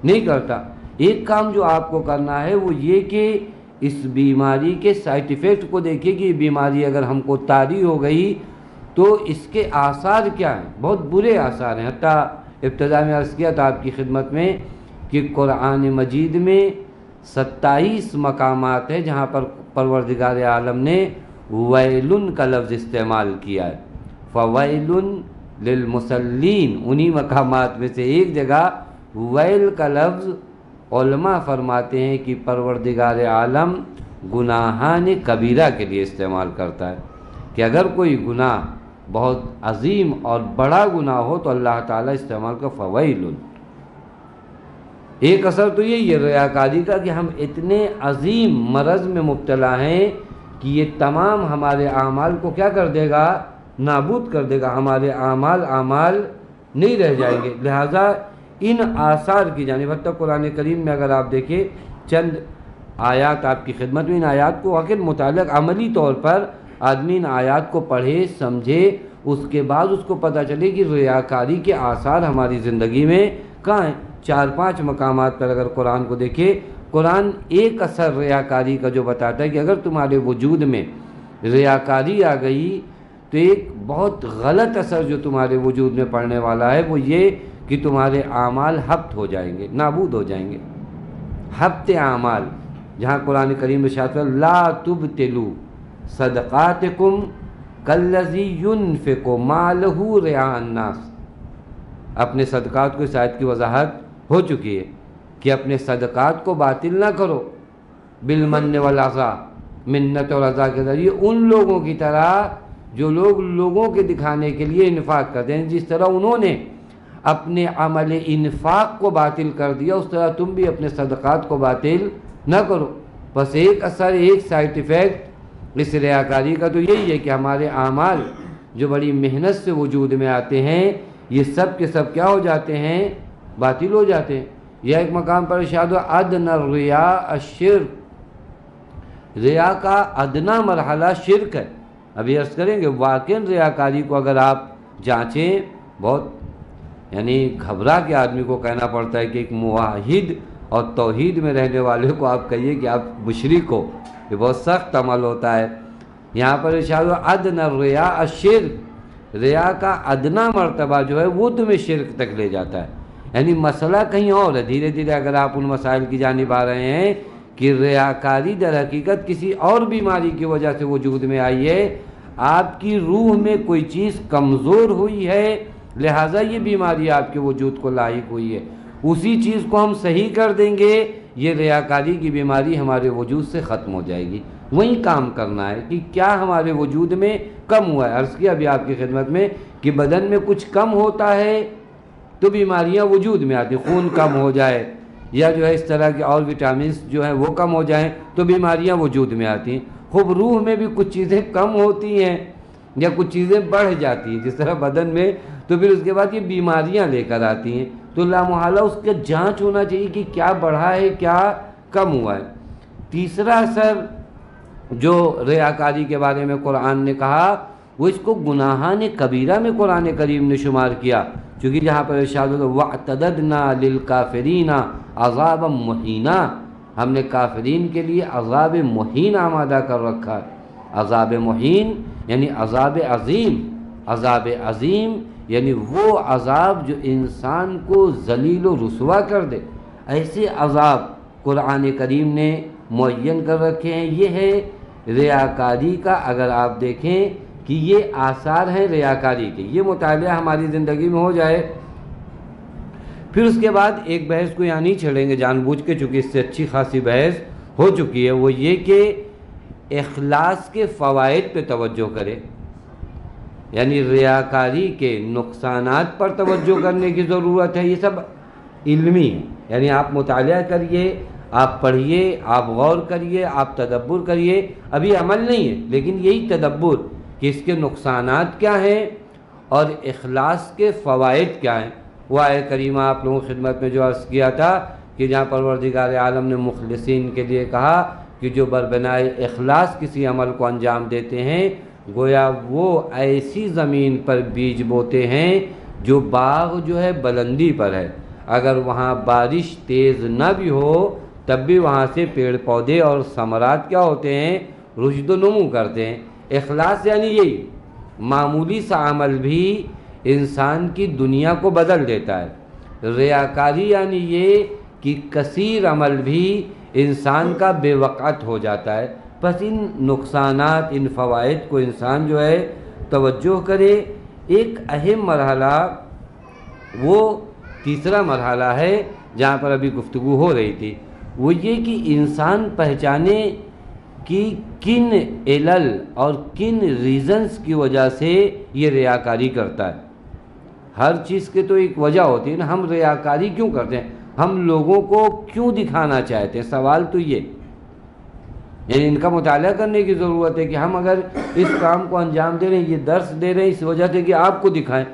نہیں کرتا۔ ایک کام جو آپ کو کرنا ہے وہ یہ کہ اس بیماری کے سائیڈ ایفیکٹ کو دیکھیے کہ یہ بیماری اگر ہم کو طاری ہو گئی تو اس کے آثار کیا ہیں، بہت برے آثار ہیں۔ حتیٰ ابتدا میں عرض کیا تھا آپ کی خدمت میں کہ قرآن مجید میں 27 مقامات ہیں جہاں پر پروردگار عالم نے ویلن کا لفظ استعمال کیا ہے، فویل للمصلین، انہی مقامات میں سے ایک جگہ ویل کا لفظ علماء فرماتے ہیں کہ پروردگار عالم گناہان کبیرہ کے لیے استعمال کرتا ہے، کہ اگر کوئی گناہ بہت عظیم اور بڑا گناہ ہو تو اللہ تعالیٰ استعمال کا فویل۔ ایک اثر تو یہی ہے ریاکاری کا کہ ہم اتنے عظیم مرض میں مبتلا ہیں کہ یہ تمام ہمارے اعمال کو کیا کر دے گا، نابود کر دے گا، ہمارے اعمال نہیں رہ جائیں گے۔ لہٰذا ان آثار کی جانب، حتیٰ قرآن کریم میں اگر آپ دیکھیں چند آیات آپ کی خدمت میں، ان آیات کو واقعی متعلق عملی طور پر آدمی ان آیات کو پڑھے سمجھے، اس کے بعد اس کو پتہ چلے کہ ریاکاری کے آثار ہماری زندگی میں کہاں ہیں۔ 4-5 مقامات پر اگر قرآن کو دیکھیں، قرآن ایک اثر ریاکاری کا جو بتاتا ہے کہ اگر تمہارے وجود میں ریاکاری آ گئی تو ایک بہت غلط اثر جو تمہارے وجود میں پڑنے والا ہے وہ یہ کہ تمہارے اعمال حبط ہو جائیں گے، نابود ہو جائیں گے۔ حبط اعمال، جہاں قرآن کریم میں ارشاد ہے لا تبطلوا صدقاتکم کالذی ینفق مالہ رئاء الناس، اپنے صدقات کو، اس آیت کی وضاحت ہو چکی ہے کہ اپنے صدقات کو باطل نہ کرو، بالمن والعطا، منت اور عطا کے ذریعے ان لوگوں کی طرح جو لوگ لوگوں کے دکھانے کے لیے انفاق کرتے ہیں، جس طرح انہوں نے اپنے عمل انفاق کو باطل کر دیا اس طرح تم بھی اپنے صدقات کو باطل نہ کرو۔ بس ایک اثر، ایک سائیڈ ایفیکٹ اس ریاکاری کا تو یہی ہے کہ ہمارے اعمال جو بڑی محنت سے وجود میں آتے ہیں یہ سب کے سب کیا ہو جاتے ہیں، باطل ہو جاتے ہیں۔ یا ایک مقام پر ارشاد ہے ادنی الریا الشرک، ریا کا ادنا مرحلہ شرک ہے۔ ابھی عرض کریں گے واقعی ریاکاری کو اگر آپ جانچیں، بہت یعنی گھبرا کے آدمی کو کہنا پڑتا ہے کہ ایک موحد اور توحید میں رہنے والے کو آپ کہیے کہ آپ مشرک ہو، یہ بہت سخت عمل ہوتا ہے۔ یہاں پر ارشاد ہے ادنی الریا الشرک، ریا کا ادنا مرتبہ جو ہے وہ تمہیں شرک تک لے جاتا ہے، یعنی مسئلہ کہیں اور ہے۔ دھیرے دھیرے اگر آپ ان مسائل کی جانب آ رہے ہیں کہ ریاکاری در حقیقت کسی اور بیماری کی وجہ سے وجود میں آئی ہے، آپ کی روح میں کوئی چیز کمزور ہوئی ہے لہٰذا یہ بیماری آپ کے وجود کو لاحق ہوئی ہے، اسی چیز کو ہم صحیح کر دیں گے، یہ ریاکاری کی بیماری ہمارے وجود سے ختم ہو جائے گی۔ وہیں کام کرنا ہے کہ کیا ہمارے وجود میں کم ہوا ہے۔ عرض کیا ابھی آپ کی خدمت میں کہ بدن میں کچھ کم ہوتا ہے تو بیماریاں وجود میں آتی، خون کم ہو جائے یا جو ہے اس طرح کے اور وٹامنس جو ہیں وہ کم ہو جائیں تو بیماریاں وجود میں آتی ہیں۔ خوب روح میں بھی کچھ چیزیں کم ہوتی ہیں یا کچھ چیزیں بڑھ جاتی ہیں جس طرح بدن میں، تو پھر اس کے بعد یہ بیماریاں لے کر آتی ہیں، تو لامحالہ اس کا جانچ ہونا چاہیے کہ کیا بڑھا ہے کیا کم ہوا ہے۔ تیسرا اثر جو ریاکاری کے بارے میں قرآن نے کہا وہ اس کو گناہان کبیرہ میں قرآن کریم نے شمار کیا، چونکہ جہاں پر ارشاد ہے وَاعْتَدَدْنَا لِلْكَافِرِينَ عَذَابًا مُحِينًا، ہم نے کافرین کے لیے عذاب مہین آمادہ کر رکھا ہے۔ عذاب مہین یعنی عذاب عظیم، عذاب عظیم یعنی وہ عذاب جو انسان کو ذلیل و رسوا کر دے، ایسے عذاب قرآن کریم نے معین کر رکھے ہیں۔ یہ ہے ریاکاری کا، اگر آپ دیکھیں کہ یہ آثار ہیں ریاکاری کے، یہ مطالعہ ہماری زندگی میں ہو جائے۔ پھر اس کے بعد ایک بحث کو یہاں نہیں چھڑیں گے جان بوجھ کے، چونکہ اس سے اچھی خاصی بحث ہو چکی ہے، وہ یہ کہ اخلاص کے فوائد پہ توجہ کرے، یعنی ریاکاری کے نقصانات پر توجہ کرنے کی ضرورت ہے۔ یہ سب علمی ہے، یعنی آپ مطالعہ کریے، آپ پڑھیے، آپ غور کریے، آپ تدبر کریے، ابھی عمل نہیں ہے لیکن یہی تدبر کہ اس کے نقصانات کیا ہیں اور اخلاص کے فوائد کیا ہیں۔ وہ آیت کریمہ آپ لوگوں کی خدمت میں جو عرض کیا تھا کہ جہاں پروردگار عالم نے مخلصین کے لیے کہا کہ جو بربنائے اخلاص کسی عمل کو انجام دیتے ہیں، گویا وہ ایسی زمین پر بیج بوتے ہیں جو باغ جو ہے بلندی پر ہے، اگر وہاں بارش تیز نہ بھی ہو تب بھی وہاں سے پیڑ پودے اور ثمرات کیا ہوتے ہیں، رشد و نمو کرتے ہیں۔ اخلاص یعنی یہی معمولی سا عمل بھی انسان کی دنیا کو بدل دیتا ہے۔ ریاکاری یعنی یہ کہ کثیر عمل بھی انسان کا بے وقت ہو جاتا ہے۔ بس ان نقصانات، ان فوائد کو انسان جو ہے توجہ کرے۔ ایک اہم مرحلہ وہ تیسرا مرحلہ ہے جہاں پر ابھی گفتگو ہو رہی تھی، وہ یہ کہ انسان پہچانے کہ کن علل اور کن ریزنز کی وجہ سے یہ ریاکاری کرتا ہے۔ ہر چیز کے تو ایک وجہ ہوتی ہے نا، ہم ریاکاری کیوں کرتے ہیں، ہم لوگوں کو کیوں دکھانا چاہتے ہیں، سوال تو یہ، یعنی ان کا مطالعہ کرنے کی ضرورت ہے کہ ہم اگر اس کام کو انجام دے رہے ہیں، یہ درس دے رہے ہیں اس وجہ سے کہ آپ کو دکھائیں،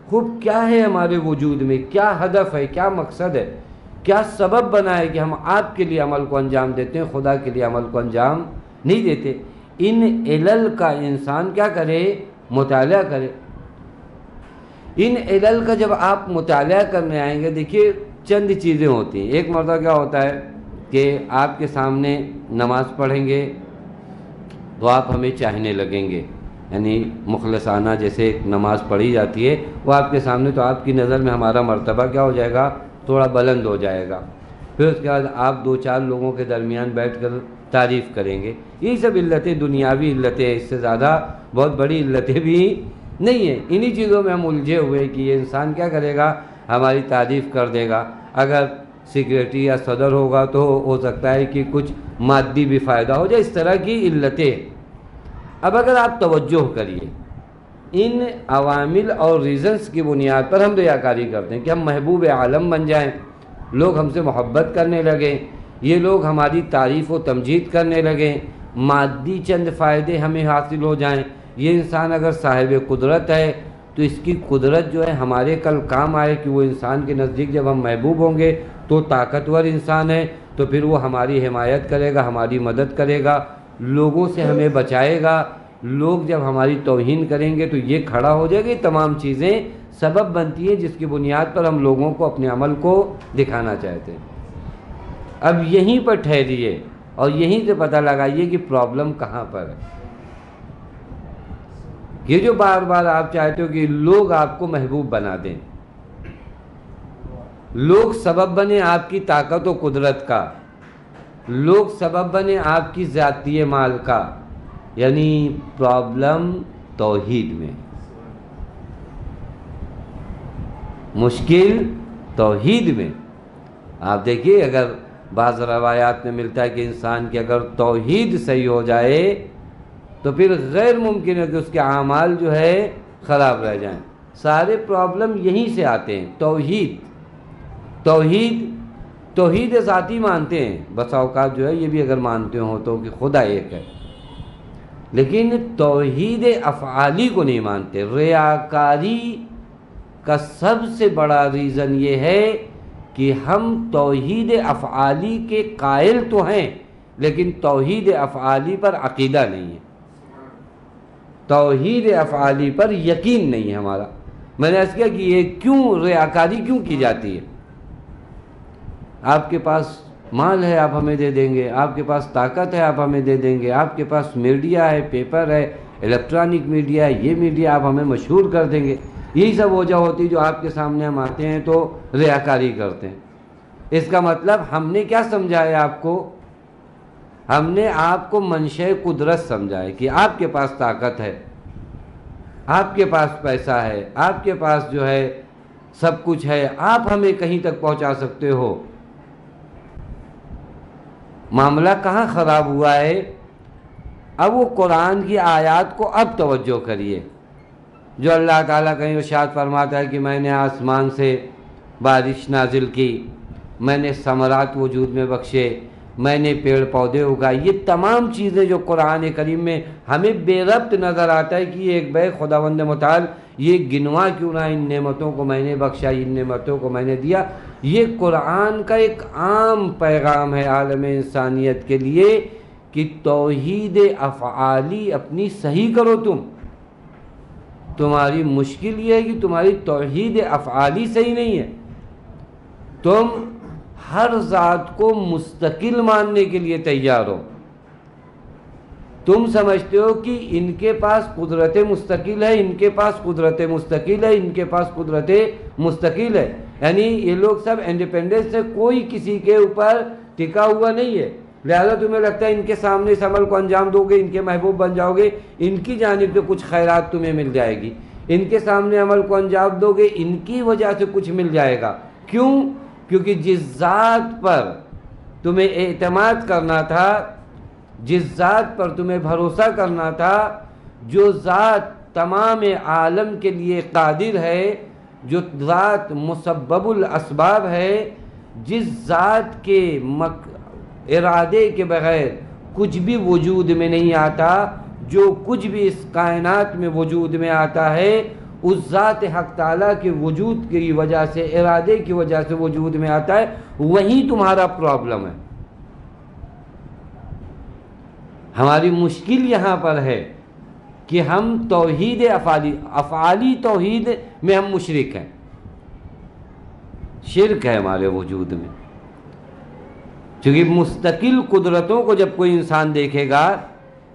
خوب کیا ہے ہمارے وجود میں، کیا ہدف ہے، کیا مقصد ہے، کیا سبب بنا ہے کہ ہم آپ کے لیے عمل کو انجام دیتے ہیں، خدا کے لیے عمل کو انجام نہیں دیتے۔ ان علل کا انسان کیا کرے، مطالعہ کرے۔ ان علل کا جب آپ مطالعہ کرنے آئیں گے، دیکھیے چند چیزیں ہوتی ہیں۔ ایک مرتبہ کیا ہوتا ہے کہ آپ کے سامنے نماز پڑھیں گے تو آپ ہمیں چاہنے لگیں گے، یعنی مخلصانہ جیسے نماز پڑھی جاتی ہے وہ آپ کے سامنے، تو آپ کی نظر میں ہمارا مرتبہ کیا ہو جائے گا، تھوڑا بلند ہو جائے گا۔ پھر اس کے بعد آپ دو چار لوگوں کے درمیان بیٹھ کر تعریف کریں گے۔ یہی سب علتیں دنیاوی علتیں ہیں، اس سے زیادہ بہت بڑی علتیں بھی نہیں ہیں۔ انہی چیزوں میں ہم الجھے ہوئے کہ یہ انسان کیا کرے گا، ہماری تعریف کر دے گا۔ اگر سیکریٹری یا صدر ہوگا تو ہو سکتا ہے کہ کچھ مادی بھی فائدہ ہو جائے، اس طرح کی علتیں۔ اب اگر آپ توجہ کریے، ان عوامل اور ریزنز کی بنیاد پر ہم ریاکاری کرتے ہیں کہ ہم محبوب عالم بن جائیں، لوگ ہم سے محبت کرنے لگیں، یہ لوگ ہماری تعریف و تمجید کرنے لگیں، مادی چند فائدے ہمیں حاصل ہو جائیں۔ یہ انسان اگر صاحب قدرت ہے تو اس کی قدرت جو ہے ہمارے کل کام آئے کہ وہ انسان کے نزدیک جب ہم محبوب ہوں گے تو طاقتور انسان ہے، تو پھر وہ ہماری حمایت کرے گا، ہماری مدد کرے گا، لوگوں سے ہمیں بچائے گا۔ لوگ جب ہماری توہین کریں گے تو یہ کھڑا ہو جائے گا۔ یہ تمام چیزیں سبب بنتی ہیں جس کی بنیاد پر ہم لوگوں کو اپنے عمل کو دکھانا چاہتے ہیں۔ اب یہیں پر ٹھہریے اور یہیں سے پتہ لگائیے کہ پرابلم کہاں پر ہے۔ یہ جو بار بار آپ چاہتے ہو کہ لوگ آپ کو محبوب بنا دیں، لوگ سبب بنے آپ کی طاقت و قدرت کا، لوگ سبب بنے آپ کی ذاتی مال کا، یعنی پرابلم توحید میں، مشکل توحید میں۔ آپ دیکھیے اگر بعض روایات میں ملتا ہے کہ انسان کی اگر توحید صحیح ہو جائے تو پھر غیر ممکن ہے کہ اس کے اعمال جو ہے خراب رہ جائیں۔ سارے پرابلم یہیں سے آتے ہیں۔ توحید ذاتی مانتے ہیں، بس اوقات جو ہے یہ بھی اگر مانتے ہوں تو کہ خدا ایک ہے، لیکن توحید افعالی کو نہیں مانتے۔ ریاکاری کا سب سے بڑا ریزن یہ ہے کہ ہم توحید افعالی کے قائل تو ہیں لیکن توحید افعالی پر عقیدہ نہیں ہے، توحید افعالی پر یقین نہیں ہے ہمارا۔ میں نے عرض کیا کہ یہ کیوں ریاکاری کیوں کی جاتی ہے؟ آپ کے پاس مال ہے آپ ہمیں دے دیں گے، آپ کے پاس طاقت ہے آپ ہمیں دے دیں گے، آپ کے پاس میڈیا ہے، پیپر ہے، الیکٹرانک میڈیا ہے، یہ میڈیا، آپ ہمیں مشہور کر دیں گے، یہی سب وجہ ہوتی جو آپ کے سامنے ہم آتے ہیں تو ریاکاری کرتے ہیں۔ اس کا مطلب ہم نے کیا سمجھا ہے آپ کو؟ ہم نے آپ کو منشأ قدرت سمجھا ہے کہ آپ کے پاس طاقت ہے، آپ کے پاس پیسہ ہے، آپ کے پاس جو ہے سب کچھ ہے، آپ ہمیں کہیں تک پہنچا سکتے ہو۔ معاملہ کہاں خراب ہوا ہے؟ اب وہ قرآن کی آیات کو اب توجہ کریے، جو اللہ تعالیٰ کہیں ارشاد فرماتا ہے کہ میں نے آسمان سے بارش نازل کی، میں نے ثمرات وجود میں بخشے، میں نے پیڑ پودے اگائے۔ یہ تمام چیزیں جو قرآن کریم میں ہمیں بے ربط نظر آتا ہے کہ یہ ایک بے خداوند متعال یہ گنوا کیوں نہ، ان نعمتوں کو میں نے بخشا، ان نعمتوں کو میں نے دیا۔ یہ قرآن کا ایک عام پیغام ہے عالم انسانیت کے لیے کہ توحید افعالی اپنی صحیح کرو۔ تمہاری مشکل یہ ہے کہ تمہاری توحید افعالی صحیح نہیں ہے۔ تم ہر ذات کو مستقل ماننے کے لیے تیار ہو، تم سمجھتے ہو کہ ان کے پاس قدرت مستقل ہے، ان کے پاس قدرت مستقل ہے، ان کے پاس قدرت مستقل ہے، یعنی یہ لوگ سب انڈیپینڈنس سے کوئی کسی کے اوپر ٹکا ہوا نہیں ہے، لہذا تمہیں لگتا ہے ان کے سامنے اس عمل کو انجام دو گے، ان کے محبوب بن جاؤ گے، ان کی جانب سے کچھ خیرات تمہیں مل جائے گی، ان کے سامنے عمل کو انجام دو گے، ان کی وجہ سے کچھ مل جائے گا۔ کیوں؟ کیونکہ جس ذات پر تمہیں اعتماد کرنا تھا، جس ذات پر تمہیں بھروسہ کرنا تھا، جو ذات تمام عالم کے لیے قادر ہے، جو ذات مسبب الاسباب ہے، جس ذات کے ارادے کے بغیر کچھ بھی وجود میں نہیں آتا، جو کچھ بھی اس کائنات میں وجود میں آتا ہے اس ذات حق تعالیٰ کے وجود کی وجہ سے، ارادے کی وجہ سے وجود میں آتا ہے، وہی تمہارا پرابلم ہے۔ ہماری مشکل یہاں پر ہے کہ ہم توحید افعالی توحید میں ہم مشرک ہیں، شرک ہے ہمارے وجود میں۔ چونکہ مستقل قدرتوں کو جب کوئی انسان دیکھے گا،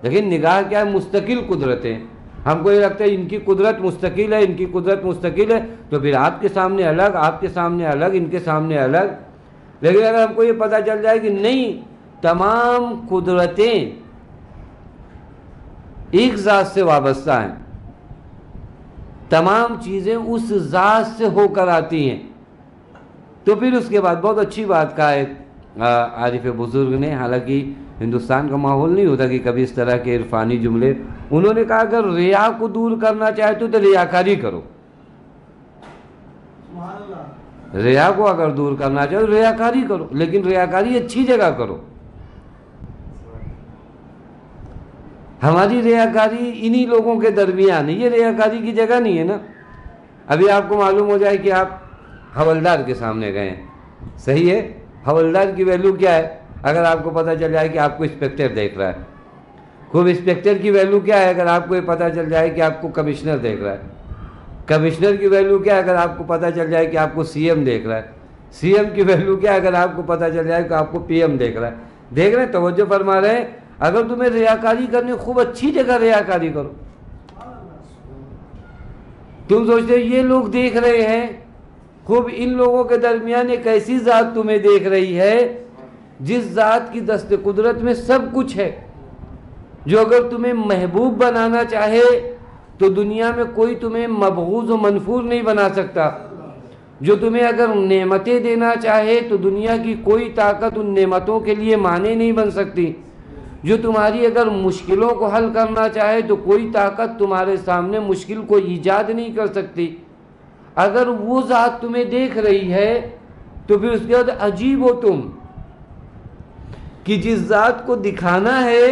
لیکن نگاہ کیا ہے؟ مستقل قدرتیں، ہم کو یہ لگتا ہے ان کی قدرت مستقل ہے، ان کی قدرت مستقل ہے، تو پھر آپ کے سامنے الگ، آپ کے سامنے الگ، ان کے سامنے الگ۔ لیکن اگر ہم کو یہ پتہ چل جائے کہ نہیں، تمام قدرتیں ایک ذات سے وابستہ ہیں، تمام چیزیں اس ذات سے ہو کر آتی ہیں، تو پھر اس کے بعد بہت اچھی بات کہا ہے عارف بزرگ نے، حالانکہ ہندوستان کا ماحول نہیں ہوتا کہ کبھی اس طرح کے عرفانی جملے، انہوں نے کہا اگر ریا کو دور کرنا چاہتے ہو تو ریاکاری کرو، ریا کو اگر دور کرنا چاہو تو ریاکاری کرو، لیکن ریاکاری اچھی جگہ کرو۔ ہماری ریاکاری انہی لوگوں کے درمیان ہے، یہ ریاکاری کی جگہ نہیں ہے نا۔ ابھی آپ کو معلوم ہو جائے کہ آپ حوالدار کے سامنے گئے ہیں، صحیح ہے، حوالدار کی ویلیو کیا ہے؟ اگر آپ کو پتہ چل جائے کہ آپ کو انسپیکٹر دیکھ رہا ہے، خوب انسپیکٹر کی ویلیو کیا ہے اگر آپ کو یہ پتہ چل جائے کہ آپ کو کمشنر دیکھ رہا ہے، کمشنر کی ویلیو کیا ہے اگر آپ کو پتہ چل جائے کہ آپ کو سی ایم دیکھ رہا ہے، سی ایم کی ویلیو کیا ہے اگر آپ کو پتہ چل جائے کہ آپ کو پی ایم دیکھ رہا ہے۔ دیکھ رہے ہیں، توجہ فرما رہے ہیں؟ اگر تمہیں ریاکاری کرنی، خوب اچھی جگہ ریاکاری کرو۔ تم سوچتے ہو یہ لوگ دیکھ رہے ہیں، خوب ان لوگوں کے درمیان ایک ایسی ذات تمہیں دیکھ رہی ہے جس ذات کی دست قدرت میں سب کچھ ہے، جو اگر تمہیں محبوب بنانا چاہے تو دنیا میں کوئی تمہیں مبغوض و منفور نہیں بنا سکتا، جو تمہیں اگر نعمتیں دینا چاہے تو دنیا کی کوئی طاقت ان نعمتوں کے لیے مانع نہیں بن سکتی، جو تمہاری اگر مشکلوں کو حل کرنا چاہے تو کوئی طاقت تمہارے سامنے مشکل کو ایجاد نہیں کر سکتی۔ اگر وہ ذات تمہیں دیکھ رہی ہے تو پھر اس کے بعد عجیب ہو تم کہ جس ذات کو دکھانا ہے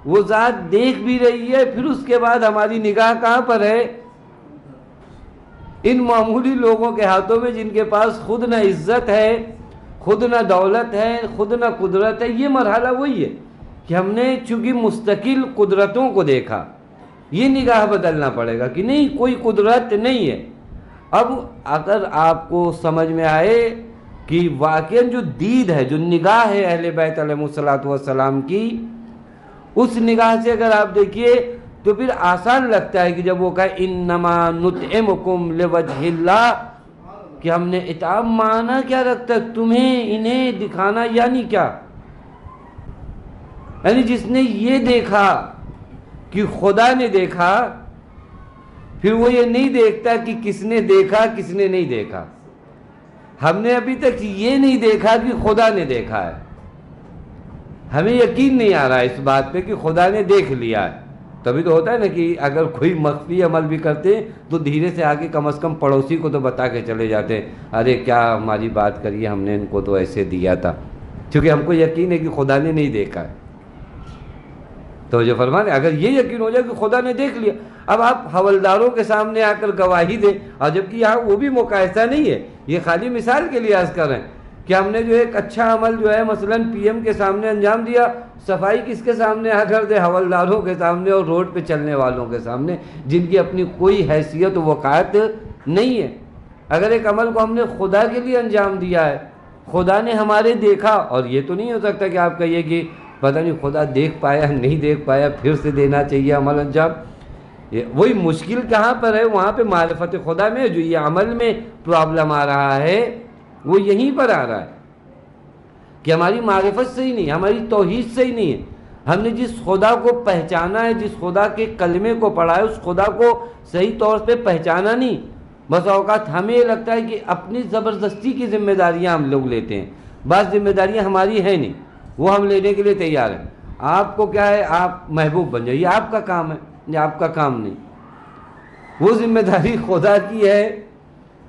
وہ ذات دیکھ بھی رہی ہے، پھر اس کے بعد ہماری نگاہ کہاں پر ہے؟ ان معمولی لوگوں کے ہاتھوں میں، جن کے پاس خود نہ عزت ہے، خود نہ دولت ہے، خود نہ قدرت ہے۔ یہ مرحلہ وہی ہے کہ ہم نے چونکہ مستقل قدرتوں کو دیکھا، یہ نگاہ بدلنا پڑے گا کہ نہیں، کوئی قدرت نہیں ہے۔ اب اگر آپ کو سمجھ میں آئے کہ واقعاً جو دید ہے، جو نگاہ ہے اہل بیت علیہ الصلوۃ والسلام کی، اس نگاہ سے اگر آپ دیکھیے تو پھر آسان لگتا ہے کہ جب وہ کہے انما نطعمکم لوجہ اللہ، کہ ہم نے اطعام معنی کیا رکھتا ہے، تمہیں انہیں دکھانا یعنی کیا، یعنی جس نے یہ دیکھا کہ خدا نے دیکھا، پھر وہ یہ نہیں دیکھتا کہ کس نے دیکھا کس نے نہیں دیکھا۔ ہم نے ابھی تک یہ نہیں دیکھا کہ خدا نے دیکھا ہے، ہمیں یقین نہیں آ رہا ہے اس بات پہ کہ خدا نے دیکھ لیا ہے۔ تبھی تو ہوتا ہے نا کہ اگر کوئی مخفی عمل بھی کرتے تو دھیرے سے آگے کم از کم پڑوسی کو تو بتا کے چلے جاتے، ارے کیا ہماری بات کریے، ہم نے ان کو تو ایسے دیا تھا، کیونکہ ہم کو یقین ہے کہ خدا نے نہیں دیکھا ہے۔ تو جو فرمانے اگر یہ یقین ہو جائے کہ خدا نے دیکھ لیا، اب آپ حوالداروں کے سامنے آ کر گواہی دیں، اور جبکہ یہاں وہ بھی موقع ایسا نہیں ہے، یہ خالی مثال کے لیے عرض کر رہے ہیں کہ ہم نے جو ایک اچھا عمل جو ہے مثلاً پی ایم کے سامنے انجام دیا، صفائی کس کے سامنے آ کر دے، حوالداروں کے سامنے اور روڈ پہ چلنے والوں کے سامنے، جن کی اپنی کوئی حیثیت و وقاحت نہیں ہے۔ اگر ایک عمل کو ہم نے خدا کے لیے انجام دیا ہے، خدا نے ہمارے دیکھا، اور یہ تو نہیں ہو سکتا کہ آپ کہیے کہ پتہ نہیں خدا دیکھ پایا نہیں دیکھ پایا، پھر سے دینا چاہیے عمل انجام۔ وہی مشکل کہاں پر ہے، وہاں پہ معرفت خدا میں جو یہ عمل میں پرابلم آ رہا ہے وہ یہیں پر آ رہا ہے کہ ہماری معرفت صحیح نہیں، ہماری توحید صحیح نہیں ہے۔ ہم نے جس خدا کو پہچانا ہے، جس خدا کے کلمے کو پڑھا ہے، اس خدا کو صحیح طور پہ پہچانا نہیں۔ بس اوقات ہمیں یہ لگتا ہے کہ اپنی زبردستی کی ذمہ داریاں ہم لوگ لیتے ہیں، بعض ذمہ داریاں ہماری ہیں نہیں، وہ ہم لینے کے لیے تیار ہیں۔ آپ کو کیا ہے، آپ محبوب بن جائیے، آپ کا کام ہے، یہ آپ کا کام نہیں، وہ ذمہ داری خدا کی ہے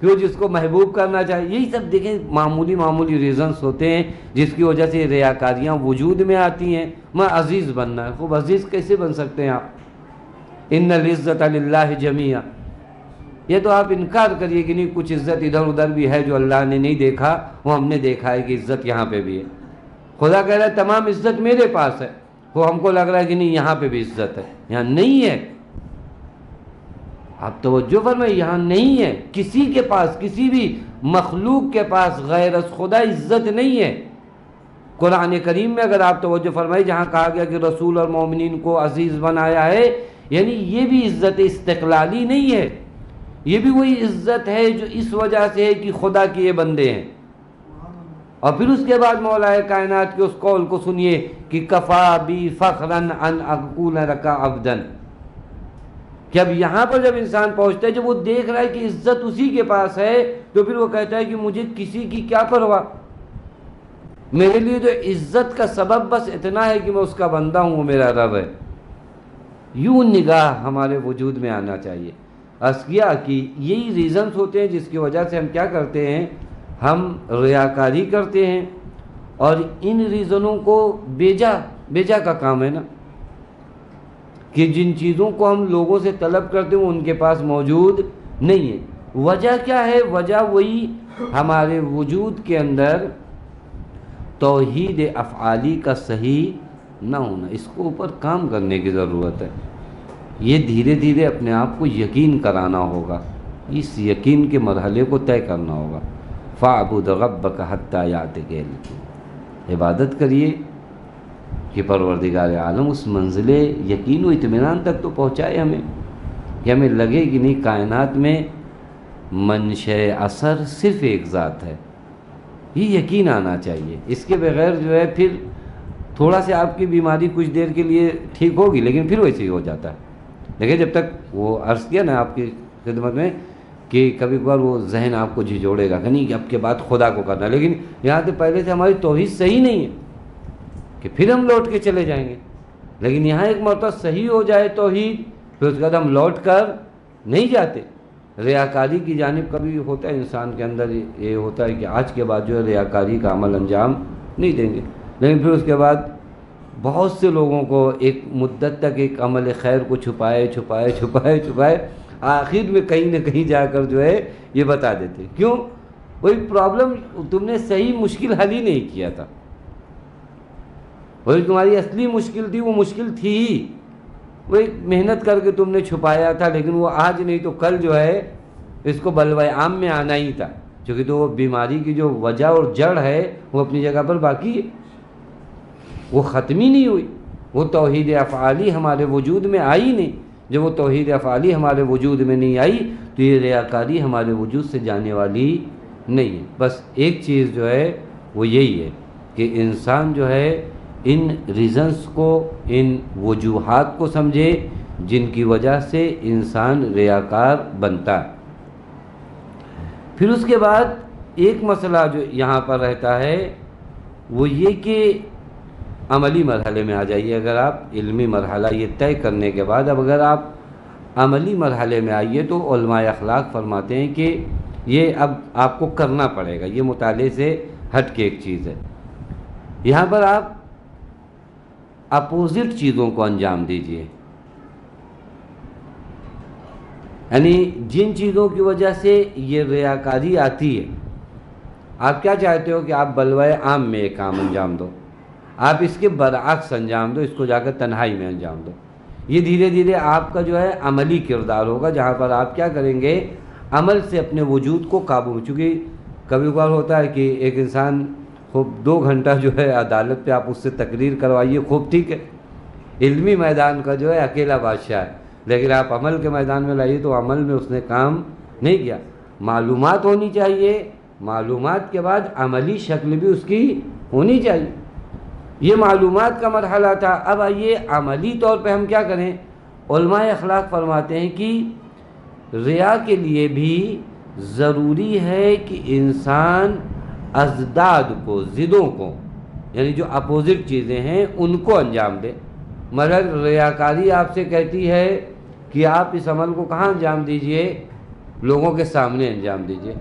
کہ وہ جس کو محبوب کرنا چاہیے۔ یہی سب دیکھیں معمولی ریزنز ہوتے ہیں جس کی وجہ سے ریاکاریاں وجود میں آتی ہیں۔ میں عزیز بننا ہے، خوب عزیز کیسے بن سکتے ہیں آپ؟ ان العزت للہ جمیعا، یہ تو آپ انکار کریے کہ نہیں کچھ عزت ادھر ادھر بھی ہے جو اللہ نے نہیں دیکھا، وہ ہم نے دیکھا ہے کہ عزت یہاں پہ بھی ہے۔ خدا کہہ رہا ہے تمام عزت میرے پاس ہے، وہ ہم کو لگ رہا ہے کہ نہیں یہاں پہ بھی عزت ہے، یہاں نہیں ہے۔ آپ توجہ فرمائیں، یہاں نہیں ہے، کسی کے پاس، کسی بھی مخلوق کے پاس غیر از خدا عزت نہیں ہے۔ قرآن کریم میں اگر آپ توجہ فرمائیں جہاں کہا گیا کہ رسول اور مومنین کو عزیز بنایا ہے، یعنی یہ بھی عزت استقلالی نہیں ہے، یہ بھی وہی عزت ہے جو اس وجہ سے ہے کہ خدا کے یہ بندے ہیں۔ اور پھر اس کے بعد مولا کائنات کے اس قول کو سنیے کہ کفا بی فخرن ان اقول رکا عبدن، کہ اب یہاں پر جب انسان پہنچتا ہے، جب وہ دیکھ رہا ہے کہ عزت اسی کے پاس ہے، تو پھر وہ کہتا ہے کہ مجھے کسی کی کیا پرواہ، میرے لیے تو عزت کا سبب بس اتنا ہے کہ میں اس کا بندہ ہوں، وہ میرا رب ہے۔ یوں نگاہ ہمارے وجود میں آنا چاہیے۔ عرض کیا کہ یہی ریزنز ہوتے ہیں جس کی وجہ سے ہم کیا کرتے ہیں، ہم ریاکاری کرتے ہیں، اور ان ریزنوں کو بیجا کا کام ہے نا، کہ جن چیزوں کو ہم لوگوں سے طلب کرتے ہیں وہ ان کے پاس موجود نہیں ہے۔ وجہ کیا ہے؟ وجہ وہی ہمارے وجود کے اندر توحید افعالی کا صحیح نہ ہونا، اس کو اوپر کام کرنے کی ضرورت ہے۔ یہ دھیرے دھیرے اپنے آپ کو یقین کرانا ہوگا، اس یقین کے مرحلے کو طے کرنا ہوگا۔ فَاعْبُدْ رَبَّكَ حَتَّى يَأْتِيَكَ الْيَقِينُ، عبادت کریے کہ پروردگار عالم اس منزل یقین و اطمینان تک تو پہنچائے ہمیں، کہ ہمیں لگے کہ نہیں کائنات میں منشأ اثر صرف ایک ذات ہے، یہ یقین آنا چاہیے۔ اس کے بغیر جو ہے پھر تھوڑا سے آپ کی بیماری کچھ دیر کے لیے ٹھیک ہوگی لیکن پھر ویسے ہی ہو جاتا ہے۔ دیکھیں جب تک وہ عرض کیا نا آپ کی خدمت میں کہ کبھی کبھار وہ ذہن آپ کو جھجوڑے گا کہ نہیں کہ اب کے بعد خدا کو کرنا، لیکن یہاں سے پہلے سے ہماری توحید صحیح نہیں ہے کہ پھر ہم لوٹ کے چلے جائیں گے، لیکن یہاں ایک مرتبہ صحیح ہو جائے توحید، پھر اس کے بعد ہم لوٹ کر نہیں جاتے۔ ریاکاری کی جانب کبھی ہوتا ہے انسان کے اندر یہ ہوتا ہے کہ آج کے بعد جو ہے ریاکاری کا عمل انجام نہیں دیں گے، لیکن پھر اس کے بعد بہت سے لوگوں کو ایک مدت تک ایک عمل خیر کو چھپائے آخر میں کہیں نہ کہیں جا کر جو ہے یہ بتا دیتے، کیوں؟ وہی پرابلم تم نے صحیح مشکل حل ہی نہیں کیا تھا، وہی تمہاری اصلی مشکل تھی، وہ مشکل تھی ہی، وہ ایک محنت کر کے تم نے چھپایا تھا، لیکن وہ آج نہیں تو کل جو ہے اس کو بلوائے عام میں آنا ہی تھا، کیونکہ تو وہ بیماری کی جو وجہ اور جڑ ہے وہ اپنی جگہ پر باقی ہے، وہ ختم ہی نہیں ہوئی، وہ توحید افعالی ہمارے وجود میں آئی نہیں۔ جب وہ توحید افعالی ہمارے وجود میں نہیں آئی تو یہ ریاکاری ہمارے وجود سے جانے والی نہیں ہے۔ بس ایک چیز جو ہے وہ یہی ہے کہ انسان جو ہے ان ریزنز کو، ان وجوہات کو سمجھے جن کی وجہ سے انسان ریاکار بنتا ہے۔ پھر اس کے بعد ایک مسئلہ جو یہاں پر رہتا ہے وہ یہ کہ عملی مرحلے میں آ جائیے۔ اگر آپ علمی مرحلہ یہ طے کرنے کے بعد اب اگر آپ عملی مرحلے میں آئیے تو علماء اخلاق فرماتے ہیں کہ یہ اب آپ کو کرنا پڑے گا، یہ مطالعے سے ہٹ کے ایک چیز ہے۔ یہاں پر آپ اپوزٹ چیزوں کو انجام دیجئے، یعنی جن چیزوں کی وجہ سے یہ ریاکاری آتی ہے، آپ کیا چاہتے ہو کہ آپ بلوائے عام میں ایک کام انجام دو، آپ اس کے برعکس انجام دو، اس کو جا کر تنہائی میں انجام دو۔ یہ دھیرے دھیرے آپ کا جو ہے عملی کردار ہوگا، جہاں پر آپ کیا کریں گے، عمل سے اپنے وجود کو قابو میں۔ چونکہ کبھی کبھار ہوتا ہے کہ ایک انسان خوب 2 گھنٹہ جو ہے عدالت پہ آپ اس سے تقریر کروائیے، خوب ٹھیک ہے، علمی میدان کا جو ہے اکیلا بادشاہ ہے، لیکن آپ عمل کے میدان میں لائیے تو عمل میں اس نے کام نہیں کیا۔ معلومات ہونی چاہیے، معلومات کے بعد عملی شکل بھی اس کی ہونی چاہیے۔ یہ معلومات کا مرحلہ تھا۔ اب آئیے عملی طور پہ ہم کیا کریں۔ علماء اخلاق فرماتے ہیں کہ ریا کے لیے بھی ضروری ہے کہ انسان ازداد کو، ضدوں کو، یعنی جو اپوزٹ چیزیں ہیں ان کو انجام دے۔ مگر ریاکاری آپ سے کہتی ہے کہ آپ اس عمل کو کہاں انجام دیجئے، لوگوں کے سامنے انجام دیجئے۔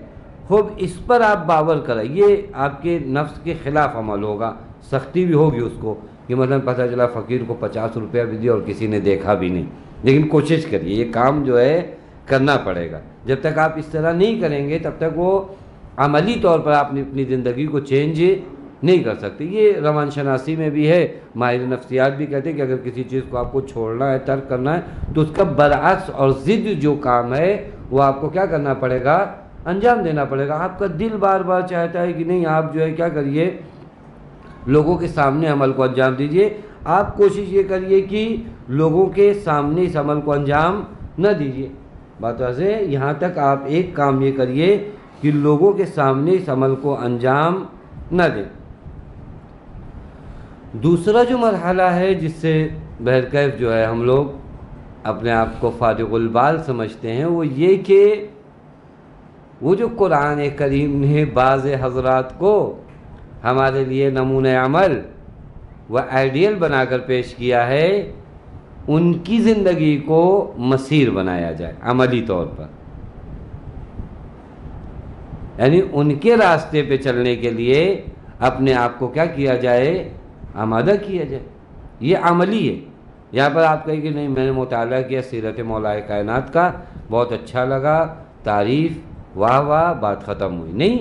خوب اس پر آپ باور کرائیے، آپ کے نفس کے خلاف عمل ہوگا، سختی بھی ہوگی اس کو، کہ مثلا پتہ چلا فقیر کو 50 روپیہ بھی دیا اور کسی نے دیکھا بھی نہیں، لیکن کوشش کریے، یہ کام جو ہے کرنا پڑے گا۔ جب تک آپ اس طرح نہیں کریں گے تب تک وہ عملی طور پر آپ نے اپنی زندگی کو چینج نہیں کر سکتے۔ یہ روان شناسی میں بھی ہے، ماہر نفسیات بھی کہتے ہیں کہ اگر کسی چیز کو آپ کو چھوڑنا ہے، ترک کرنا ہے، تو اس کا برعکس اور ضد جو کام ہے وہ آپ کو کیا کرنا پڑے گا، انجام دینا پڑے گا۔ آپ کا دل بار بار چاہتا ہے کہ نہیں، آپ جو ہے کیا کریے، لوگوں کے سامنے عمل کو انجام دیجئے۔ آپ کوشش یہ کریے کہ لوگوں کے سامنے اس عمل کو انجام نہ دیجئے۔ بات واضح ہے۔ یہاں تک آپ ایک کام یہ کریے کہ لوگوں کے سامنے اس عمل کو انجام نہ دیں۔ دوسرا جو مرحلہ ہے جس سے بہرکیف جو ہے ہم لوگ اپنے آپ کو فارغ البال سمجھتے ہیں، وہ یہ کہ وہ جو قرآن کریم نے بعض حضرات کو ہمارے لیے نمونہ عمل و آئیڈیل بنا کر پیش کیا ہے، ان کی زندگی کو مسیر بنایا جائے عملی طور پر، یعنی ان کے راستے پہ چلنے کے لیے اپنے آپ کو کیا کیا جائے، آمادہ کیا جائے۔ یہ عملی ہے۔ یہاں پر آپ کہیں کہ نہیں میں نے مطالعہ کیا سیرت مولا کائنات کا، بہت اچھا لگا، تعریف، واہ واہ، بات ختم ہوئی، نہیں،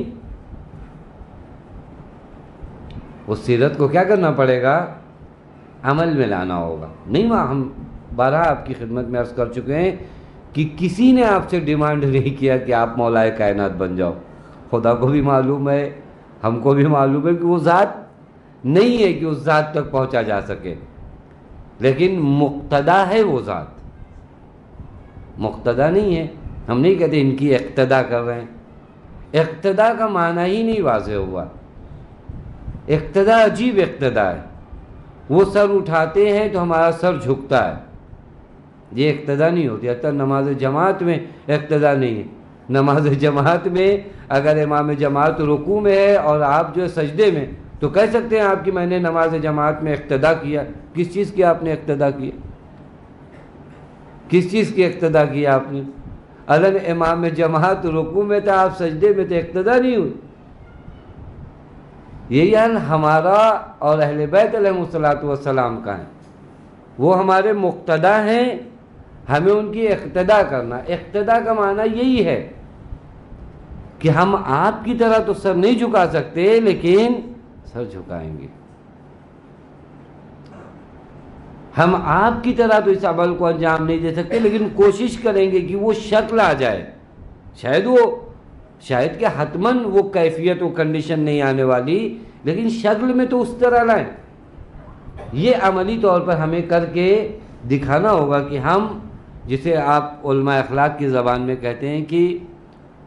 اس سیرت کو کیا کرنا پڑے گا، عمل میں لانا ہوگا۔ نہیں، ہم بارہا آپ کی خدمت میں عرض کر چکے ہیں کہ کسی نے آپ سے ڈیمانڈ نہیں کیا کہ آپ مولا کائنات بن جاؤ۔ خدا کو بھی معلوم ہے، ہم کو بھی معلوم ہے کہ وہ ذات نہیں ہے کہ اس ذات تک پہنچا جا سکے، لیکن مقتدا ہے وہ ذات، مقتدا نہیں ہے۔ ہم نہیں کہتے ان کی اقتدا کر رہے ہیں، اقتدا کا معنی ہی نہیں واضح ہوا۔ اقتدا عجیب اقتدا ہے، وہ سر اٹھاتے ہیں تو ہمارا سر جھکتا ہے، یہ اقتدا نہیں ہوتی۔ حتی نماز جماعت میں اقتدا نہیں ہے۔ نماز جماعت میں اگر امام جماعت رکوع میں ہے اور آپ جو ہے سجدے میں، تو کہہ سکتے ہیں آپ کہ میں نے نماز جماعت میں اقتدا کیا۔ کس چیز کی آپ نے اقتدا کیا؟ کس چیز کی اقتدا کیا آپ نے؟ اگر امام جماعت رکوع میں تھا، آپ سجدے میں، تو اقتدا نہیں ہوئی۔ یہی حال ہمارا اور اہل بیت علیہ السلام کا ہے، وہ ہمارے مقتدا ہیں، ہمیں ان کی اقتدا کرنا۔ اقتدا کا معنی یہی ہے کہ ہم آپ کی طرح تو سر نہیں جھکا سکتے، لیکن سر جھکائیں گے۔ ہم آپ کی طرح تو اس عمل کو انجام نہیں دے سکتے، لیکن کوشش کریں گے کہ وہ شکل آ جائے۔ شاید کہ حتماً وہ کیفیت و کنڈیشن نہیں آنے والی، لیکن شکل میں تو اس طرح لائیں۔ یہ عملی طور پر ہمیں کر کے دکھانا ہوگا کہ ہم جسے آپ علماء اخلاق کی زبان میں کہتے ہیں کہ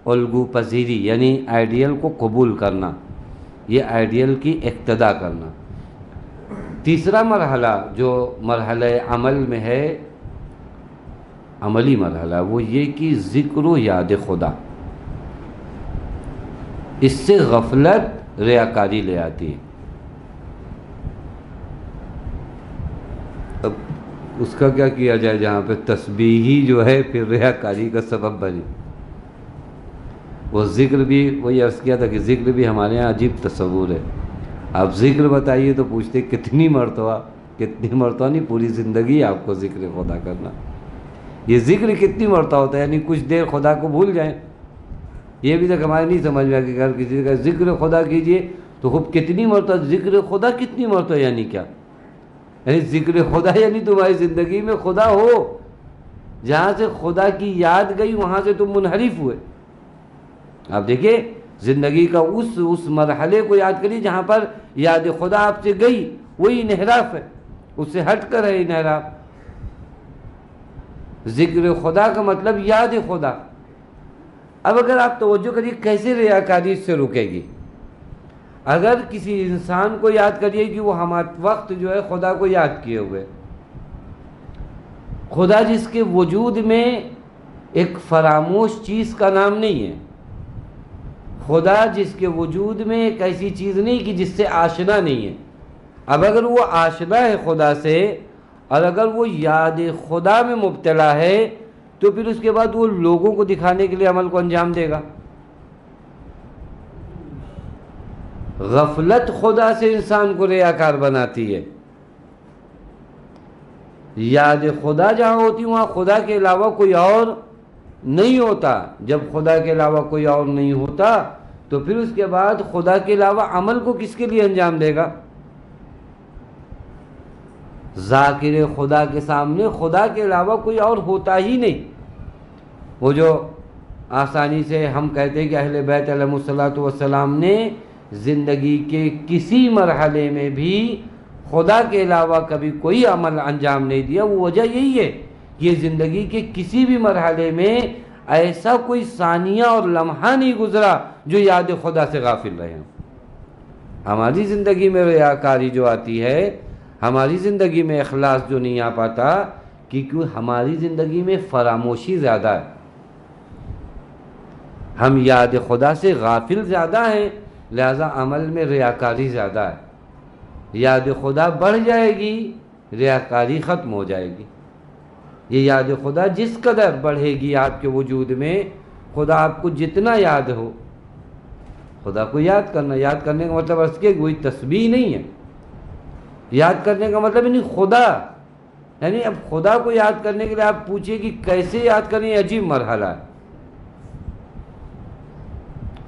الگو پذیری، یعنی آئیڈیل کو قبول کرنا، یہ آئیڈیل کی اقتدا کرنا۔ تیسرا مرحلہ جو مرحلہ عمل میں ہے، عملی مرحلہ، وہ یہ کہ ذکر و یاد خدا، اس سے غفلت ریاکاری لے آتی ہے۔ اب اس کا کیا کیا جائے جہاں پہ تسبیح ہی جو ہے پھر ریاکاری کا سبب بنی۔ وہ ذکر بھی، وہی عرض کیا تھا کہ ذکر بھی ہمارے ہاں عجیب تصور ہے۔ آپ ذکر بتائیے تو پوچھتے کتنی مرتبہ نہیں، پوری زندگی آپ کو ذکر خدا کرنا۔ یہ ذکر کتنی مرتبہ ہوتا ہے، یعنی کچھ دیر خدا کو بھول جائیں۔ یہ بھی تک ہمارے نہیں سمجھ میں آ کہ اگر کسی کا ذکر خدا کیجئے تو خوب کتنی مرتبہ ذکر خدا، کتنی مرتبہ یعنی کیا؟ یعنی ذکر خدا یعنی تمہاری زندگی میں خدا ہو، جہاں سے خدا کی یاد گئی وہاں سے تم منحرف ہوئے۔ آپ دیکھیں زندگی کا اس مرحلے کو یاد کریے جہاں پر یاد خدا آپ سے گئی، وہی انحراف ہے، اس سے ہٹ کر ہے انحراف۔ ذکر خدا کا مطلب یاد خدا۔ اب اگر آپ توجہ کریے کیسے ریاکاری اس سے رکے گی؟ اگر کسی انسان کو یاد کریے کہ وہ ہمارا وقت جو ہے خدا کو یاد کیے ہوئے، خدا جس کے وجود میں ایک فراموش چیز کا نام نہیں ہے، خدا جس کے وجود میں ایک ایسی چیز نہیں کہ جس سے آشنا نہیں ہے۔ اب اگر وہ آشنا ہے خدا سے اور اگر وہ یاد خدا میں مبتلا ہے تو پھر اس کے بعد وہ لوگوں کو دکھانے کے لیے عمل کو انجام دے گا۔ غفلت خدا سے انسان کو ریاکار بناتی ہے۔ یاد خدا جہاں ہوتی وہاں خدا کے علاوہ کوئی اور نہیں ہوتا۔ جب خدا کے علاوہ کوئی اور نہیں ہوتا تو پھر اس کے بعد خدا کے علاوہ عمل کو کس کے لیے انجام دے گا؟ ذاکر خدا کے سامنے خدا کے علاوہ کوئی اور ہوتا ہی نہیں۔ وہ جو آسانی سے ہم کہتے ہیں کہ اہل بیت علیہ الصلوۃ والسلام نے زندگی کے کسی مرحلے میں بھی خدا کے علاوہ کبھی کوئی عمل انجام نہیں دیا، وہ وجہ یہی ہے کہ زندگی کے کسی بھی مرحلے میں ایسا کوئی ثانیہ اور لمحہ نہیں گزرا جو یاد خدا سے غافل رہے ہیں۔ ہماری زندگی میں ریاکاری جو آتی ہے، ہماری زندگی میں اخلاص جو نہیں آ پاتا، کیونکہ ہماری زندگی میں فراموشی زیادہ ہے، ہم یاد خدا سے غافل زیادہ ہیں، لہذا عمل میں ریاکاری زیادہ ہے۔ یاد خدا بڑھ جائے گی، ریاکاری ختم ہو جائے گی۔ یہ یاد خدا جس قدر بڑھے گی آپ کے وجود میں، خدا آپ کو جتنا یاد ہو، خدا کو یاد کرنے کا مطلب اس کے کوئی تسبیح نہیں ہے۔ یاد کرنے کا مطلب نہیں خدا، یعنی اب خدا کو یاد کرنے کے لیے آپ پوچھیں کہ کیسے یاد کریں، یہ عجیب مرحلہ ہے۔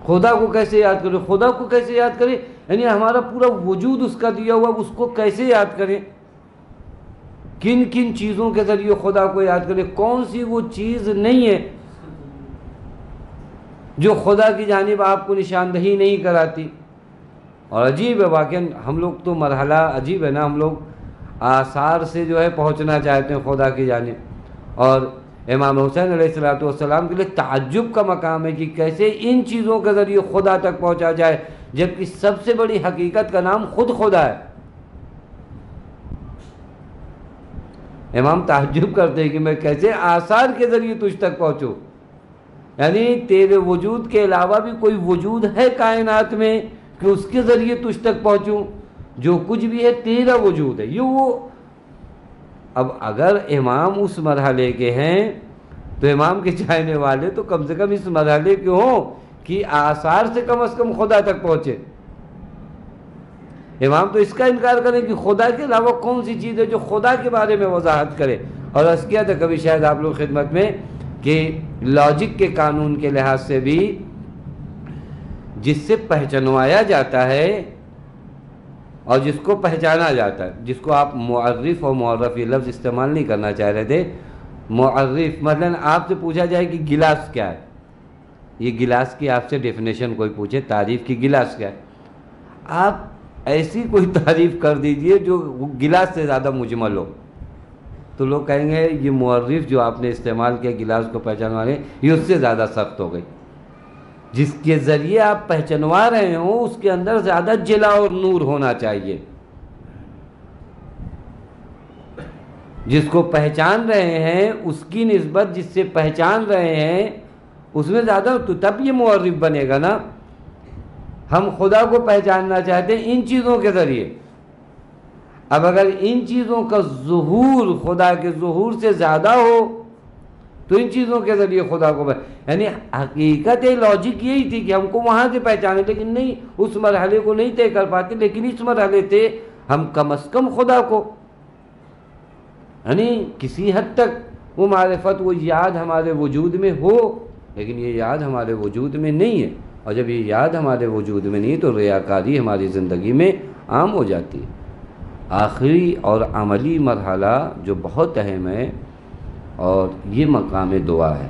خدا کو کیسے یاد کریں، خدا کو کیسے یاد کریں، یعنی ہمارا پورا وجود اس کا دیا ہوا، اس کو کیسے یاد کریں، کن کن چیزوں کے ذریعے خدا کو یاد کریں، کون سی وہ چیز نہیں ہے جو خدا کی جانب آپ کو نشاندہی نہیں کراتی۔ اور عجیب ہے واقعا، ہم لوگ تو مرحلہ عجیب ہے نا، ہم لوگ آثار سے جو ہے پہنچنا چاہتے ہیں خدا کی جانب، اور امام حسین علیہ السلام کے لیے تعجب کا مقام ہے کہ کیسے ان چیزوں کے ذریعے خدا تک پہنچا جائے، جبکہ سب سے بڑی حقیقت کا نام خود خدا ہے۔ امام تعجب کرتے ہیں کہ میں کیسے آثار کے ذریعے تجھ تک پہنچوں، یعنی تیرے وجود کے علاوہ بھی کوئی وجود ہے کائنات میں کہ اس کے ذریعے تجھ تک پہنچوں، جو کچھ بھی ہے تیرا وجود ہے۔ یہ وہ اب اگر امام اس مرحلے کے ہیں تو امام کے چاہنے والے تو کم سے کم اس مرحلے کے ہوں کہ آثار سے کم از کم خدا تک پہنچے۔ امام تو اس کا انکار کریں کہ خدا کے علاوہ کون سی چیز ہے جو خدا کے بارے میں وضاحت کرے۔ اور عرض کیا تھا کبھی شاید آپ لوگ خدمت میں کہ لاجک کے قانون کے لحاظ سے بھی جس سے پہچانوایا جاتا ہے اور جس کو پہچانا جاتا ہے، جس کو آپ معرف اور معرف یہ لفظ استعمال نہیں کرنا چاہ رہے تھے، معرف مثلا آپ سے پوچھا جائے کہ گلاس کیا ہے، یہ گلاس کی آپ سے ڈیفینیشن کوئی پوچھے، تعریف کی گلاس کیا ہے، آپ ایسی کوئی تعریف کر دیجئے جو گلاس سے زیادہ مجمل ہو، تو لوگ کہیں گے یہ مورخ جو آپ نے استعمال کیا گلاس کو پہچانوانے، یہ اس سے زیادہ سخت ہو گئی۔ جس کے ذریعے آپ پہچانوا رہے ہوں اس کے اندر زیادہ جلا اور نور ہونا چاہیے۔ جس کو پہچان رہے ہیں اس کی نسبت جس سے پہچان رہے ہیں اس میں زیادہ، تو تب یہ مورخ بنے گا نا۔ ہم خدا کو پہچاننا چاہتے ہیں ان چیزوں کے ذریعے، اب اگر ان چیزوں کا ظہور خدا کے ظہور سے زیادہ ہو تو ان چیزوں کے ذریعے خدا کو یعنی حقیقت لاجک یہی تھی کہ ہم کو وہاں سے پہچانے، لیکن نہیں، اس مرحلے کو نہیں طے کر پاتے، لیکن اس مرحلے سے ہم کم از کم خدا کو یعنی کسی حد تک وہ معرفت، وہ یاد ہمارے وجود میں ہو، لیکن یہ یاد ہمارے وجود میں نہیں ہے، اور جب یہ یاد ہمارے وجود میں نہیں تو ریاکاری ہماری زندگی میں عام ہو جاتی ہے۔ آخری اور عملی مرحلہ جو بہت اہم ہے، اور یہ مقام دعا ہے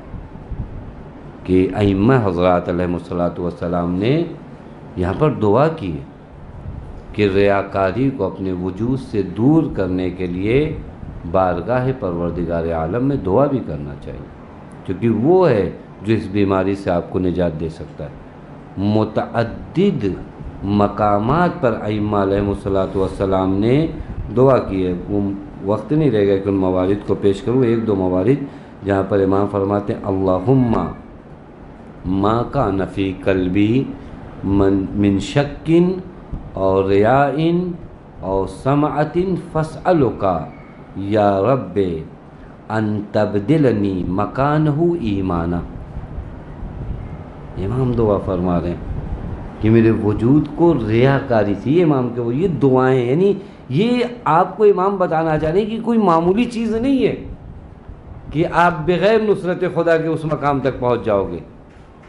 کہ ائمہ حضرات علیہ الصلوۃ والسلام نے یہاں پر دعا کی ہے کہ ریاکاری کو اپنے وجود سے دور کرنے کے لیے بارگاہ پروردگار عالم میں دعا بھی کرنا چاہیے، کیونکہ وہ ہے جو اس بیماری سے آپ کو نجات دے سکتا ہے۔ متعدد مقامات پر ائمہ علیہ الصلوۃ والسلام نے دعا کی ہے، وہ وقت نہیں رہے گا کہ ان موارد کو پیش کروں، ایک دو موارد جہاں پر امام فرماتے ہیں اللہم ما کان فی قلبی من شک اور ریاء اور سمعۃ فاسألک یا رب ان تبدلنی مکانہ ایمانا۔ امام دعا فرما رہے ہیں کہ میرے وجود کو ریاکاری تھی، امام کے وہ یہ دعائیں، یعنی یہ آپ کو امام بتانا چاہ رہے ہیں کہ کوئی معمولی چیز نہیں ہے کہ آپ بغیر نصرت خدا کے اس مقام تک پہنچ جاؤ گے۔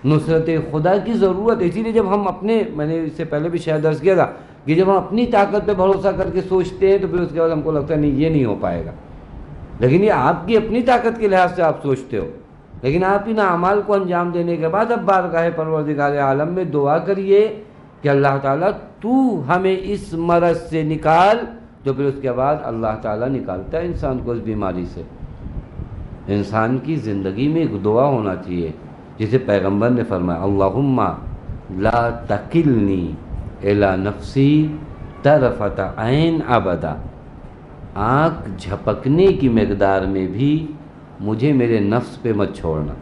نصرت خدا کی ضرورت ہے، اسی لیے جب ہم اپنے، میں نے اس سے پہلے بھی شاید عرض کیا تھا کہ جب ہم اپنی طاقت پہ بھروسہ کر کے سوچتے ہیں تو پھر اس کے بعد ہم کو لگتا ہے نہیں یہ نہیں ہو پائے گا، لیکن یہ آپ کی اپنی طاقت کے لحاظ سے آپ سوچتے ہو، لیکن آپ ان اعمال کو انجام دینے کے بعد اب بارگاہ پروردگار عالم میں دعا کریے کہ اللہ تعالیٰ تو ہمیں اس مرض سے نکال، تو پھر اس کے بعد اللہ تعالیٰ نکالتا ہے انسان کو اس بیماری سے۔ انسان کی زندگی میں ایک دعا ہونا چاہیے جسے پیغمبر نے فرمایا اللہم لا تکلنی الی نفسی طرفۃ عین ابدا، آنکھ جھپکنے کی مقدار میں بھی مجھے میرے نفس پہ مت چھوڑنا،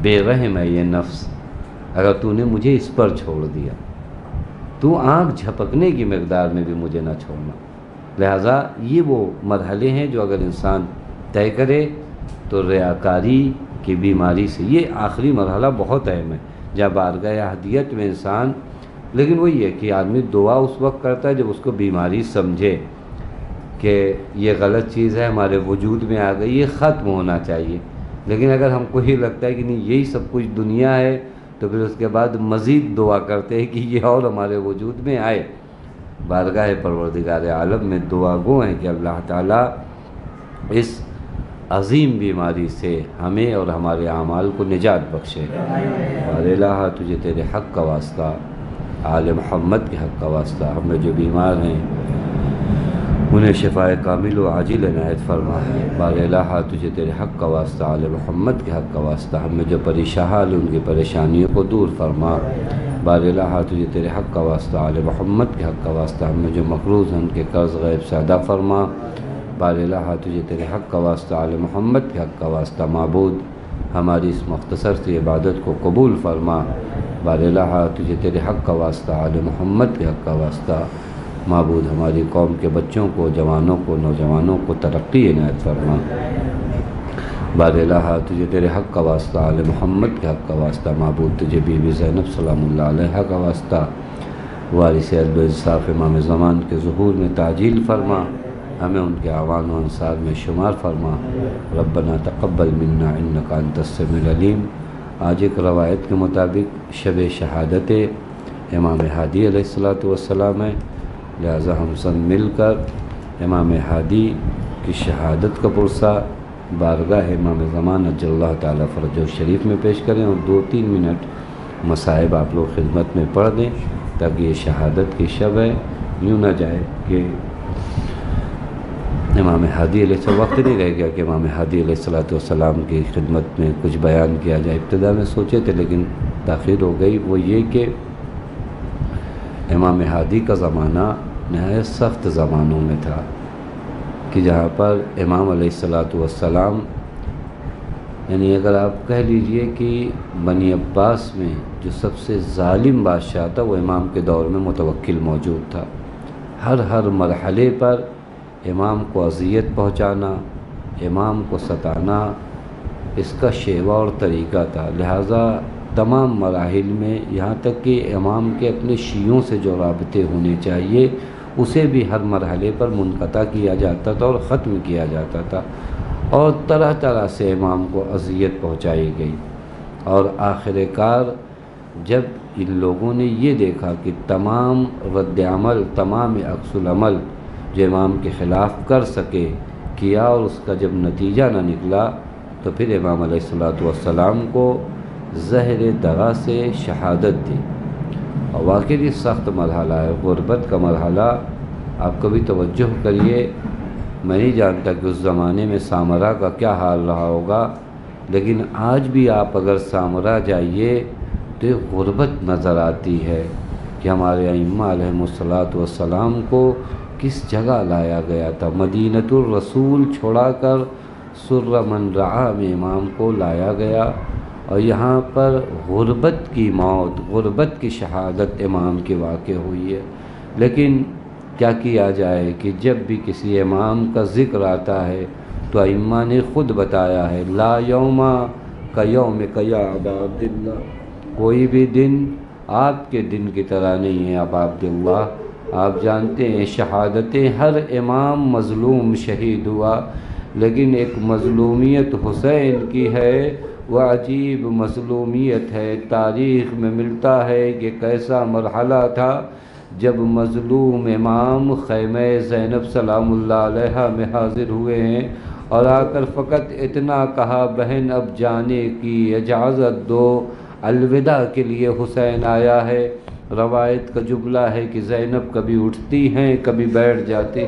بے رحم ہے یہ نفس، اگر تو نے مجھے اس پر چھوڑ دیا تو آنکھ جھپکنے کی مقدار میں بھی مجھے نہ چھوڑنا۔ لہٰذا یہ وہ مرحلے ہیں جو اگر انسان طے کرے تو ریاکاری کی بیماری سے، یہ آخری مرحلہ بہت اہم ہے جہاں بارگاہ احدیت میں انسان، لیکن وہی ہے کہ آدمی دعا اس وقت کرتا ہے جب اس کو بیماری سمجھے کہ یہ غلط چیز ہے ہمارے وجود میں آ گئی، یہ ختم ہونا چاہیے، لیکن اگر ہم کو یہ لگتا ہے کہ نہیں یہی سب کچھ دنیا ہے تو پھر اس کے بعد مزید دعا کرتے ہیں کہ یہ اور ہمارے وجود میں آئے۔ بارگاہ پروردگار عالم میں دعا گو ہیں کہ اللہ تعالیٰ اس عظیم بیماری سے ہمیں اور ہمارے اعمال کو نجات بخشے۔ اور الہ تجھے تیرے حق کا واسطہ، آل محمد کے حق کا واسطہ، ہم میں جو بیمار ہیں انہیں شفاء کامل و عاجل عنایت فرما۔ بار الہ تجھے تیرے حق کا واسطہ، آل محمد کے حق کا واسطہ، ہم میں جو پریشان ان کی پریشانیوں کو دور فرما۔ بار الہ تجھے تیرے حق کا واسطہ، آل محمد کے حق کا واسطہ، ہم میں جو مقروض ہیں ان کے قرض غیب سے ادا فرما۔ بار الہ تجھے تیرے حق کا واسطہ، آل محمد کے حق کا واسطہ، معبود ہماری اس مختصر سی عبادت کو قبول فرما۔ بار الہ تجھے تیرے حق کا واسطہ، آل محمد کے حق کا واسطہ، معبود ہماری قوم کے بچوں کو، جوانوں کو، نوجوانوں کو ترقی عنایت فرما۔ بار الہ تجھے تیرے حق کا واسطہ، آل محمد کے حق کا واسطہ، معبود تجھے بی بی زینب سلام اللہ علیہا کا واسطہ، وارث عدل و انصاف امام زمان کے ظہور میں تعجیل فرما، ہمیں ان کے اعوان و انصار میں شمار فرما۔ ربنا تقبل منا انک انت السمیع العلیم۔ آج ایک روایت کے مطابق شب شہادت امام ہادی علیہ الصلوۃ والسلام ہے، لہذا ہم سب مل کر امام ہادی کی شہادت کا پرسہ بارگاہ امام زمان اجل اللہ تعالیٰ فرجہ شریف میں پیش کریں، اور 2-3 منٹ مصائب آپ لوگ خدمت میں پڑھ دیں تاکہ یہ شہادت کی شب ہے، یوں نہ جائے کہ امام ہادی علیہ السلام، وقت نہیں رہ گیا کہ امام ہادی علیہ السلام کی خدمت میں کچھ بیان کیا جائے۔ ابتدا میں سوچے تھے لیکن تاخیر ہو گئی۔ وہ یہ کہ امام ہادی کا زمانہ نہایت سخت زمانوں میں تھا کہ جہاں پر امام علیہ السلام، یعنی اگر آپ کہہ لیجئے کہ بنی عباس میں جو سب سے ظالم بادشاہ تھا وہ امام کے دور میں متوکل موجود تھا۔ ہر مرحلے پر امام کو اذیت پہنچانا، امام کو ستانا، اس کا شیوا اور طریقہ تھا۔ لہٰذا تمام مراحل میں، یہاں تک کہ امام کے اپنے شیعوں سے جو رابطے ہونے چاہیے اسے بھی ہر مرحلے پر منقطع کیا جاتا تھا اور ختم کیا جاتا تھا، اور طرح طرح سے امام کو اذیت پہنچائی گئی۔ اور آخر کار جب ان لوگوں نے یہ دیکھا کہ تمام رد عمل، تمام عکس العمل جو امام کے خلاف کر سکے کیا، اور اس کا جب نتیجہ نہ نکلا تو پھر امام علیہ السلام کو زہر دغا سے شہادت دی۔ اور واقعی سخت مرحلہ ہے، غربت کا مرحلہ۔ آپ کبھی توجہ کریے، میں نہیں جانتا کہ اس زمانے میں سامرا کا کیا حال رہا ہوگا، لیکن آج بھی آپ اگر سامرا جائیے تو ایک غربت نظر آتی ہے کہ ہمارے ائمہ علیہ السلام کو کس جگہ لایا گیا تھا۔ مدینۃ الرسول چھوڑا کر سر من رعا میں امام کو لایا گیا، اور یہاں پر غربت کی موت، غربت کی شہادت امام کی واقع ہوئی ہے۔ لیکن کیا کیا جائے کہ جب بھی کسی امام کا ذکر آتا ہے تو ائمہ نے خود بتایا ہے، لا یوم کا یوم کا یا ابا عبداللہ، کوئی بھی دن آپ کے دن کی طرح نہیں ہے ابا عبداللہ۔ آپ جانتے ہیں شہادتیں، ہر امام مظلوم شہید ہوا، لیکن ایک مظلومیت حسین کی ہے، وہ عجیب مظلومیت ہے۔ تاریخ میں ملتا ہے کہ کیسا مرحلہ تھا جب مظلوم امام خیمہ زینب سلام اللہ علیہا میں حاضر ہوئے ہیں اور آ کر فقط اتنا کہا، بہن اب جانے کی اجازت دو، الوداع کے لیے حسین آیا ہے۔ روایت کا جملہ ہے کہ زینب کبھی اٹھتی ہیں کبھی بیٹھ جاتی۔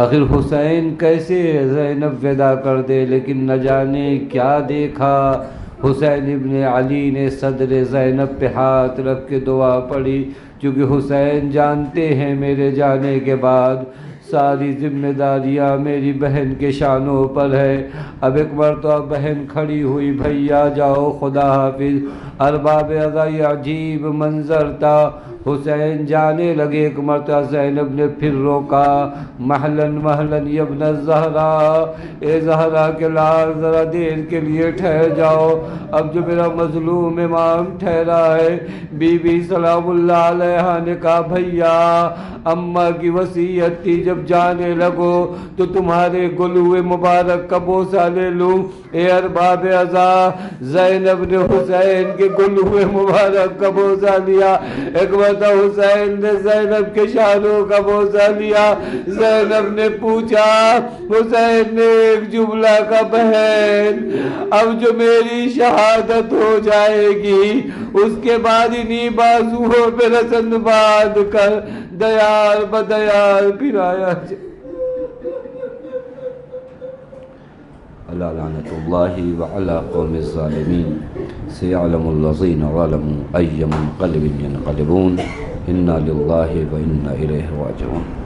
آخر حسین کیسے زینب ودا کر دے، لیکن نہ جانے کیا دیکھا، حسین ابن علی نے صدر زینب پہ ہاتھ رکھ کے دعا پڑھی، چونکہ حسین جانتے ہیں میرے جانے کے بعد ساری ذمہ داریاں میری بہن کے شانوں پر ہے۔ اب ایک مرتبہ بہن کھڑی ہوئی، بھیا جاؤ خدا حافظ۔ ارباب ازا یہ عجیب منظر تھا، حسین جانے لگے، ایک مرتبہ زینب نے پھر روکا، محلن محلن یبن الزہرا، اے زہرا کے لال ذرا دیر کے لیے ٹھہر جاؤ، اب جو میرا مظلوم امام ٹھہرا ہے۔ بی بی سلام اللہ علیہا نے کہا، بھیا اماں کی وصیت تھی جب جانے لگو تو تمہارے گلوئے مبارک کا بوسہ لے لوں۔ اے ارباب ازا، زینب نے حسین کے گلوئے مبارک کا بوسہ لیا، ایک مرتبہ حسین نے زینب کے شانوں کا بوسہ لیا۔ زینب نے پوچھا، حسین نے ایک جملہ کا، بہن اب جو میری شہادت ہو جائے گی اس کے بعد انہی بازوؤں پہ رسن باندھ کر دیار بدیار پھرایا جائے۔ اللہ لعنت اللہ وعلی قوم الظالمین، سیعلم الذین ظلموا ای منقلب ینقلبون، انا للہ و انا الیہ راجعون۔